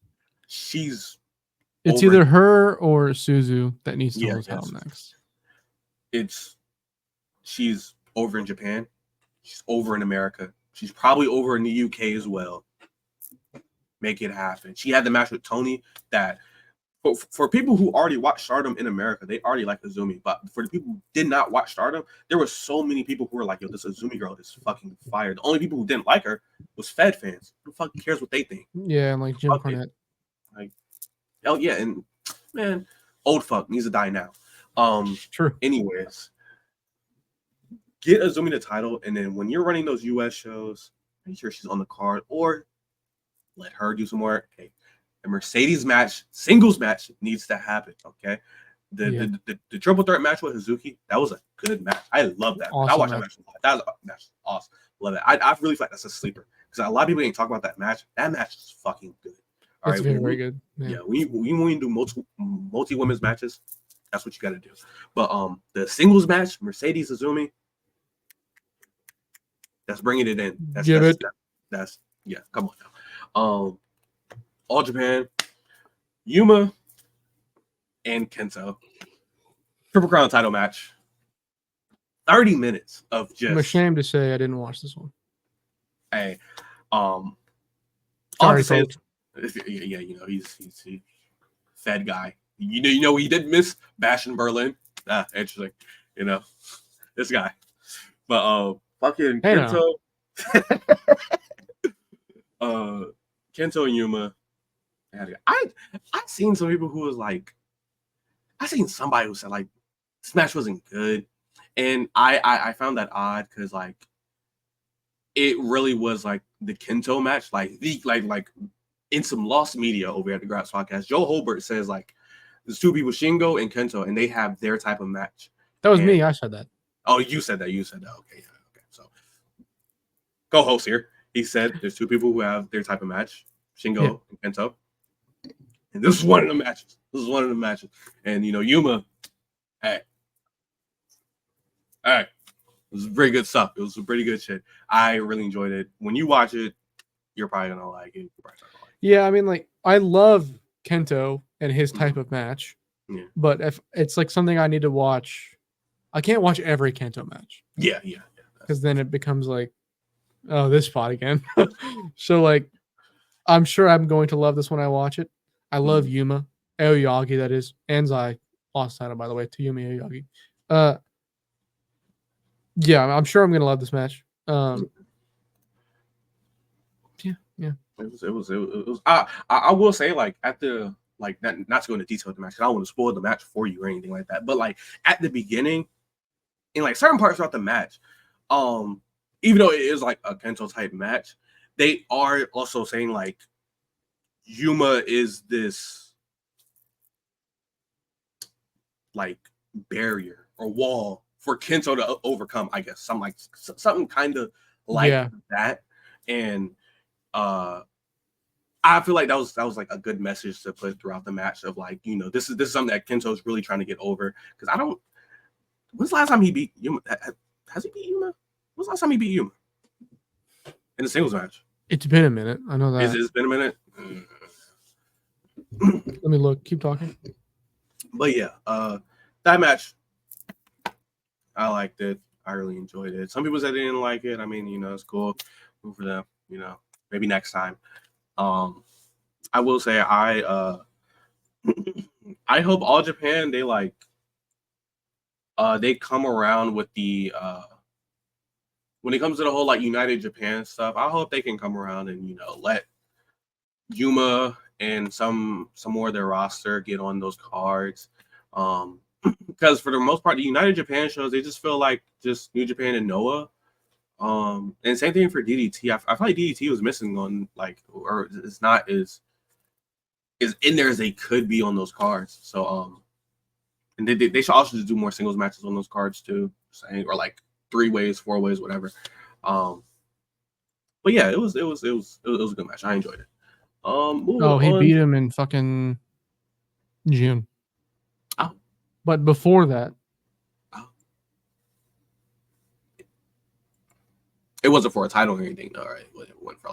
it's either her or Suzu that needs to hold title next. She's over in Japan. She's over in America. She's probably over in the UK as well. Make it happen. She had the match with Tony that for people who already watched Stardom in America, they already like Azumi. But for the people who did not watch Stardom, there were so many people who were like, yo, this Azumi girl is fucking fire. The only people who didn't like her was Fed fans. Who fucking cares what they think? Yeah, and like Jim Cornette. Like, hell yeah, and man, old fuck needs to die now. True. Anyways, get Azumi the title, and then when you're running those US shows, make sure she's on the card or let her do some work. Okay. A Mercedes match, singles match needs to happen. Okay. The triple threat match with Hazuki, that was a good match. I love that. Awesome I watched that match. That was awesome. Love it. I really feel like that's a sleeper because a lot of people ain't talk about that match. That match is fucking good. All right, very good. Yeah, we do multi women's matches. That's what you got to do. But the singles match, Mercedes Azumi, that's bringing it in. That's come on now. All Japan, Yuma, and Kento. Triple Crown title match. 30 minutes of just. I'm ashamed to say I didn't watch this one. Hey, sorry, he's Fed guy. He did miss Bash in Berlin. Interesting. This guy. But fucking Kento. Kento and Yuma. I seen some people who was like, I seen somebody who said like this match wasn't good, And I found that odd because like it really was like the Kento match, like in some lost media over at the Graps podcast. Joe Holbert says like there's two people, Shingo and Kento, and they have their type of match. That was And, me. I said that. Oh, you said that. You said that. Okay, yeah, okay. So co-host here, he said there's two people who have their type of match, Shingo and Kento. And this is one of the matches. And Yuma, hey, it was pretty good stuff. It was some pretty good shit. I really enjoyed it. When you watch it, you're probably gonna like it. Yeah, I mean, like I love Kento and his type of match. Yeah. But if it's like something I need to watch, I can't watch every Kento match. Yeah. Because then it becomes like, oh, this spot again. So like, I'm sure I'm going to love this when I watch it. I love Yuma, Aoyagi, that is. Anzai lost title, by the way, to Yuma Aoyagi. Yeah, I'm sure I'm gonna love this match. Yeah. It was. I will say, like at the not to go into detail of the match, 'cause I don't want to spoil the match for you or anything like that. But like at the beginning, in like certain parts throughout the match, even though it is like a Kento type match, they are also saying like Yuma is this like barrier or wall for Kento to overcome, I guess. Something kind of like that. And I feel like that was like a good message to put throughout the match of like, this is something that Kento is really trying to get over. Because when's the last time he beat Yuma? Has he beat Yuma? When's the last time he beat Yuma? In a singles match? It's been a minute. I know that. It's been a minute? Let me look. Keep talking. But yeah, that match, I liked it. I really enjoyed it. Some people said they didn't like it. I mean, it's cool. Good for them. Maybe next time. I will say I hope All Japan they come around with the when it comes to the whole like United Japan stuff. I hope they can come around and let Yuma and some more of their roster get on those cards. Because for the most part, the United Japan shows, they just feel like just New Japan and Noah. And same thing for DDT. I feel like DDT was missing on or it's not as in there as they could be on those cards. So and they should also just do more singles matches on those cards too, or like 3 ways, 4 ways, whatever. But yeah, it was a good match. I enjoyed it. He beat him in fucking June. Oh. But before that, it wasn't for a title or anything, though, right? It went for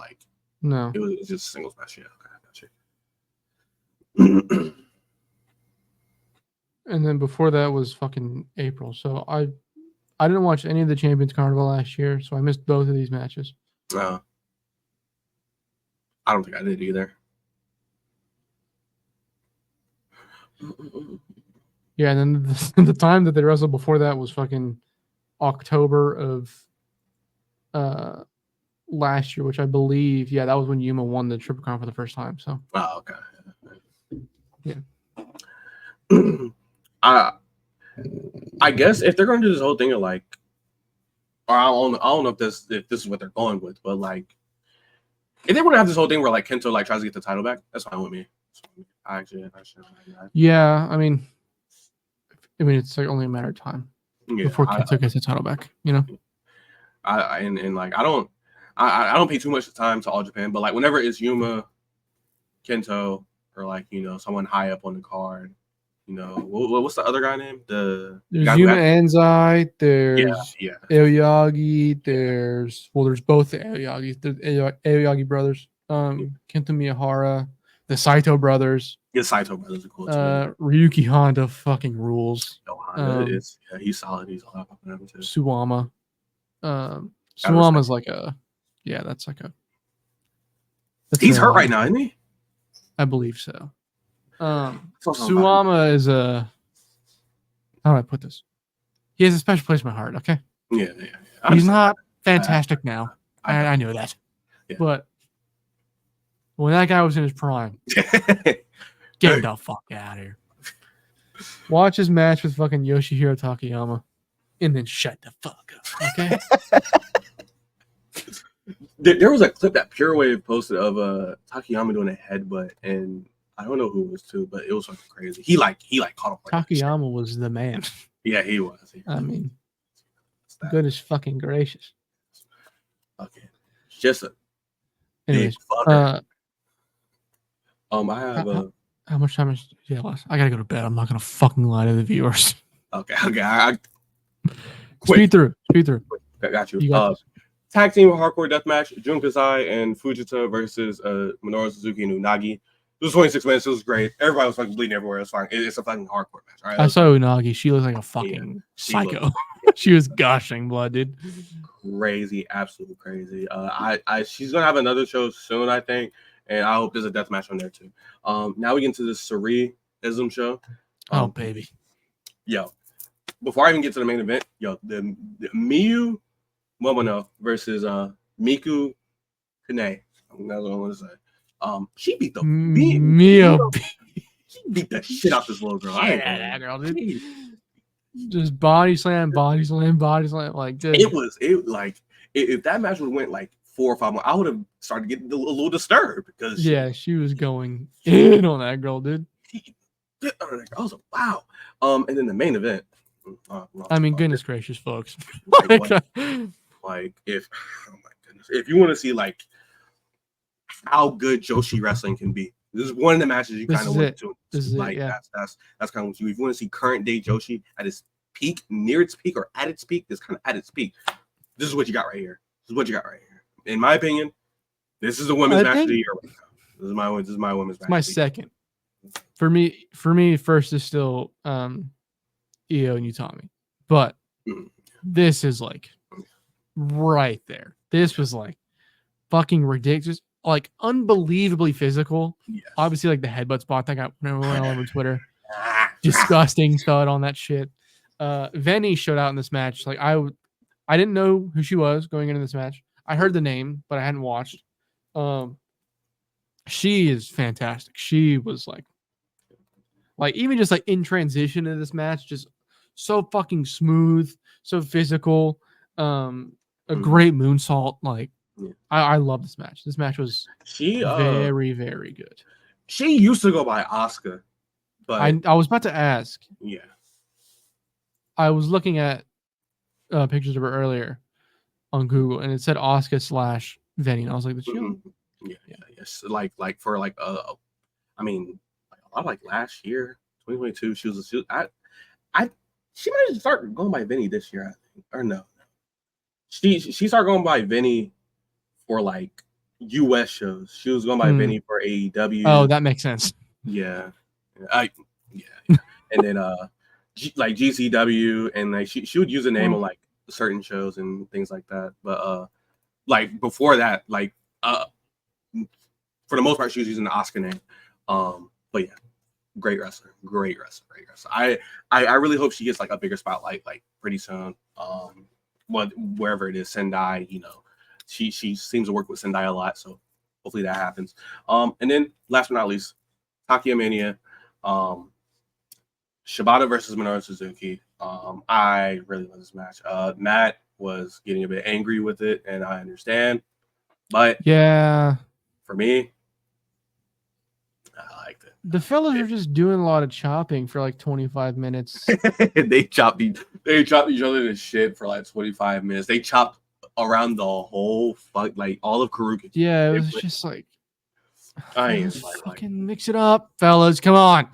no. It was just a singles match. Yeah, okay, gotcha. And then before that was fucking April. So I didn't watch any of the Champions Carnival last year, so I missed both of these matches. I don't think I did either. Yeah, and then the time that they wrestled before that was fucking October of last year, which I believe, that was when Yuma won the Triple Crown for the first time. So okay. Yeah. I guess if they're going to do this whole thing of or I don't know if this is what they're going with, but if they want to have this whole thing where Kento tries to get the title back, that's fine with me. I should. Yeah, I mean, it's only a matter of time before Kento gets the title back. I don't pay too much time to All Japan, but whenever it's Yuma, Kento, or someone high up on the card, what's the other guy name? There's Yuma Anzai, there's yeah. Aoyagi, there's both the Aoyagis, the Aoyagi brothers, Kento Miyahara, the Saito brothers. The Saito brothers are cool too. Ryuki Honda fucking rules. Honda he's solid. He's all up on him too. Suwama. Suwama's that's he's hurt right now, isn't he? I believe so. Suwama is how do I put this? He has a special place in my heart, okay? Yeah. He's not fantastic now. I knew that. Yeah. But when that guy was in his prime, get the fuck out of here. Watch his match with fucking Yoshihiro Takayama. and then shut the fuck up. Okay. There was a clip that Pure Wave posted of Takayama doing a headbutt, and I don't know who it was to, but it was fucking crazy. He caught him. Like Takayama was the man. Yeah, he was. I mean, goodness fucking gracious. Okay, just a Anyways, big fucker. I have how much time is left? I gotta go to bed. I'm not gonna fucking lie to the viewers. Okay. I Speed through. I got you. You got this. Tag team hardcore deathmatch: Jun Kasai and Fujita versus Minoru Suzuki and Unagi. It was 26 minutes. It was great. Everybody was fucking bleeding everywhere. It's fine. It's a fucking hardcore match. All right. I saw Unagi. She looks like a fucking psycho. She was gushing blood, dude. Crazy, absolutely crazy. She's gonna have another show soon, I think, and I hope there's a death match on there too. Now we get into the Suri-ism show. Oh baby. Yo, before I even get to the main event, the Miyu Momono versus Miku Kane. That's what I want to say. She beat the she beat the shit out this little girl. That girl, dude. Just body slam. Like, dude. If that match would have went like 4 or 5 more, I would have started getting a little disturbed because she was going in on that girl, dude. I was like, wow. And then the main event. I mean, goodness gracious, folks. If you want to see like how good Joshi wrestling can be, this is one of the matches you kind of want to. That's kind of what you. If you want to see current day Joshi at its peak, near its peak, or at its peak, this kind of at its peak. This is what you got right here. In my opinion, this is the women's match of the year right now. This is my women's match. My second. For me, first is still Io and Utami, but this is like right there. This was like fucking ridiculous, like unbelievably physical. Yes. Obviously, like the headbutt spot that got all over Twitter. Disgusting stud on that shit. Venny showed out in this match. Like I didn't know who she was going into this match. I heard the name, but I hadn't watched. She is fantastic. She was like even just like in transition to this match, just so fucking smooth, so physical. A great moonsault. Like I love this match. This match was very, very good. She used to go by Asuka, but I was about to ask. Yeah. I was looking at pictures of her earlier on Google, and it said Asuka / Venny, and I was like, yes. Like for like I mean, like last year, 2022, she might start going by Venny this year, I think, or no. She started going by Venny for like US shows. She was going by Venny for AEW. Oh, that makes sense. Yeah. And then like GCW, and like she would use a name on like certain shows and things like that. But like before that, like for the most part, she was using the Asuka name. But yeah, great wrestler. I really hope she gets like a bigger spotlight like pretty soon. Wherever it is, Sendai, she seems to work with Sendai a lot, so hopefully that happens. And then last but not least, Takia Mania, Shibata versus Minoru Suzuki. I really love this match. Matt was getting a bit angry with it, and I understand, but yeah, for me, I liked it. The fellas are just doing a lot of chopping for like 25 minutes. They chopped each other to shit for like 25 minutes. They chopped around the whole like all of Karuka. Yeah, it was just like fucking mix it up, fellas. Come on.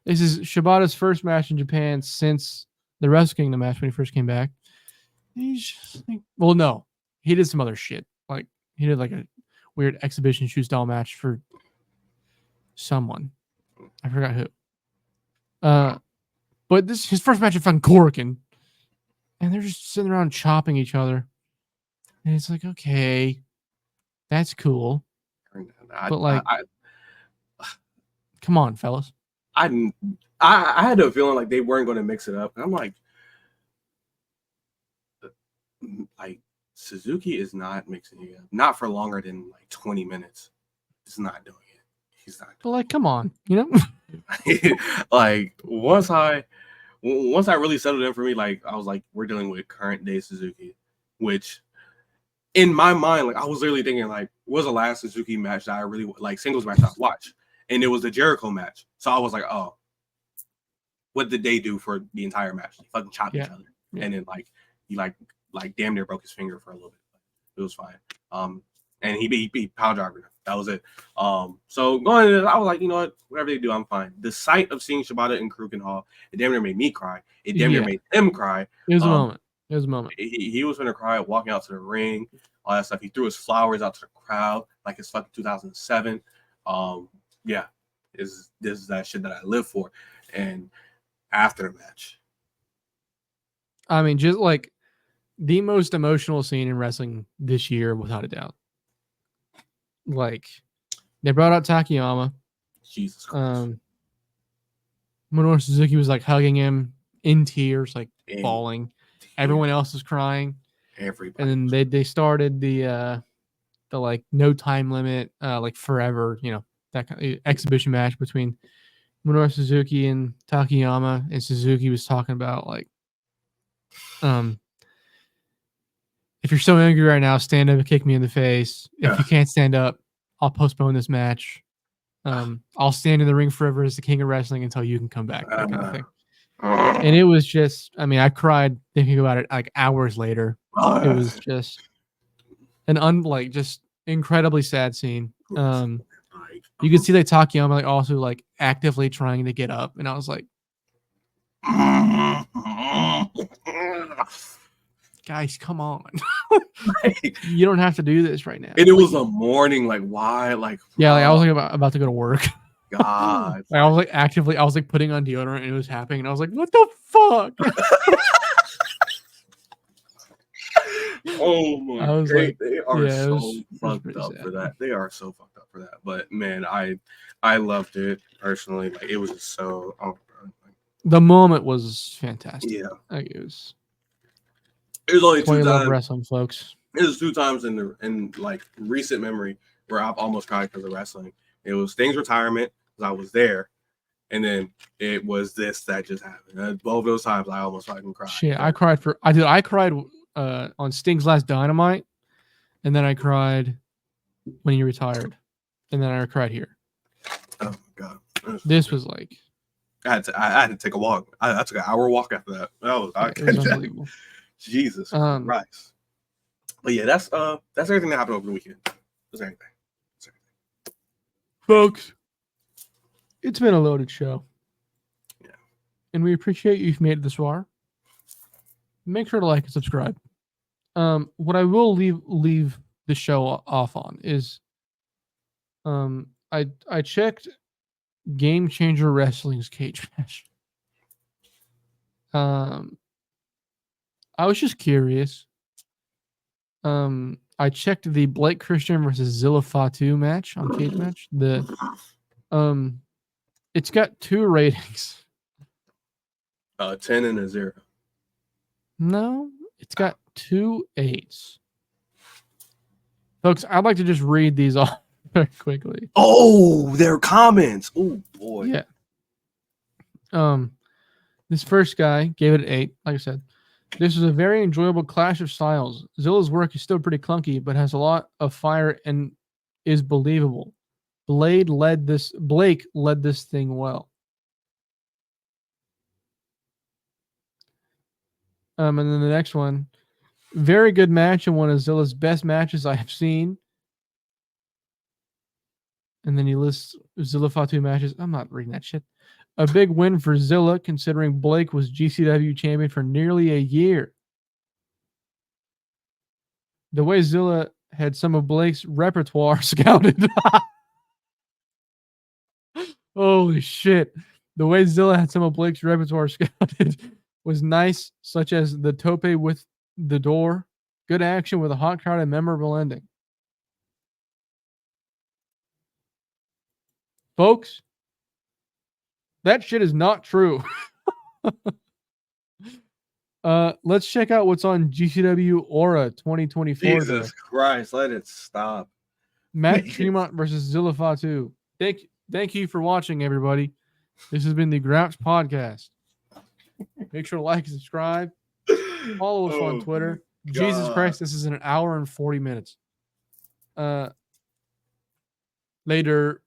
This is Shibata's first match in Japan since the Wrestle Kingdom match when he first came back. He's just like, well, no, he did some other shit. Like he did like a weird exhibition shoe style match for someone. I forgot who. But this is his first match at fucking Korakuen. And they're just sitting around chopping each other. And it's like, okay, that's cool. But like, come on, fellas. I had a feeling like they weren't going to mix it up. And I'm like Suzuki is not mixing it up. Not for longer than like 20 minutes. He's not doing it. He's not. But like, come on, like once I once I really settled in for me, like I was like, we're dealing with current day Suzuki, which in my mind, like I was literally thinking, like, what was the last Suzuki match that I really like singles match I watched? And it was the Jericho match. So I was like, oh, what did they do for the entire match? They fucking chopped each other, and then like he like damn near broke his finger for a little bit. It was fine. And he beat Power Driver. That was it. So going into this, I was like, you know what? Whatever they do, I'm fine. The sight of seeing Shibata and Kurokin Hall, it damn near made me cry. It damn near made him cry. It was a moment. It was a moment. He was gonna cry walking out to the ring, all that stuff. He threw his flowers out to the crowd like it's fucking 2007. Yeah, this is that shit that I live for. And after the match, I mean, just like the most emotional scene in wrestling this year, without a doubt. Like, they brought out Takayama. Jesus Christ. Minoru Suzuki was like hugging him in tears, like bawling. Everyone else was crying. Everybody. And then they started the like no time limit, like forever, you know, that kind of exhibition match between Minoru Suzuki and Takayama. And Suzuki was talking about like, if you're so angry right now, stand up and kick me in the face. If you can't stand up, I'll postpone this match. I'll stand in the ring forever as the king of wrestling until you can come back. That kind of thing. And it was just, I mean, I cried thinking about it like hours later. It was just an just incredibly sad scene. You could see that Takayama like also like actively trying to get up, and I was like, guys, come on. You don't have to do this right now. And it was a morning, like why? Like yeah, like I was like about to go to work. God. Like, I was like actively, I was like putting on deodorant and it was happening, and I was like, what the fuck? Oh my God. They are so fucked up sad. for that. They are so fucked up for that. But man, I loved it personally. Like it was just so the moment was fantastic. Yeah. Like, it was only 2 times wrestling, folks. It was 2 times in like recent memory where I've almost cried because of wrestling. It was Sting's retirement because I was there, and then it was this that just happened. And both those times I almost fucking cried. Shit, I cried on Sting's last Dynamite, and then I cried when he retired, and then I cried here. Oh my God, this was like I had to take a walk. I took an hour walk after that. It was unbelievable. Jesus Christ. But yeah, that's everything that happened over the weekend. That's everything. Folks, it's been a loaded show. Yeah. And we appreciate you if you made it this far. Make sure to like and subscribe. What I will leave the show off on is I checked Game Changer Wrestling's cage match. I was just curious. I checked the Blake Christian versus Zilla Fatu match on Cage Match. It's got 2 ratings. 10 and a 0. No, it's got 2 8s. Folks, I'd like to just read these off very quickly. Oh, they're comments. Oh boy. Yeah. This first guy gave it an 8. Like I said, this is a very enjoyable clash of styles. Zilla's work is still pretty clunky, but has a lot of fire and is believable. Blake led this thing well. And then the next one, very good match and one of Zilla's best matches I have seen. And then he lists Zilla Fatu matches. I'm not reading that shit. A big win for Zilla, considering Blake was GCW champion for nearly a year. The way Zilla had some of Blake's repertoire scouted. Holy shit. The way Zilla had some of Blake's repertoire scouted was nice, such as the tope with the door, good action with a hot crowd, and memorable ending. Folks, that shit is not true. Let's check out what's on GCW Aura 2024. Jesus Christ, let it stop. Matt Tremont versus Zilla Fatu. Thank you for watching, everybody. This has been the Graps Podcast. Make sure to like and subscribe. Follow us on Oh, Twitter. my Jesus God. Christ, this is an hour and 40 minutes. Later.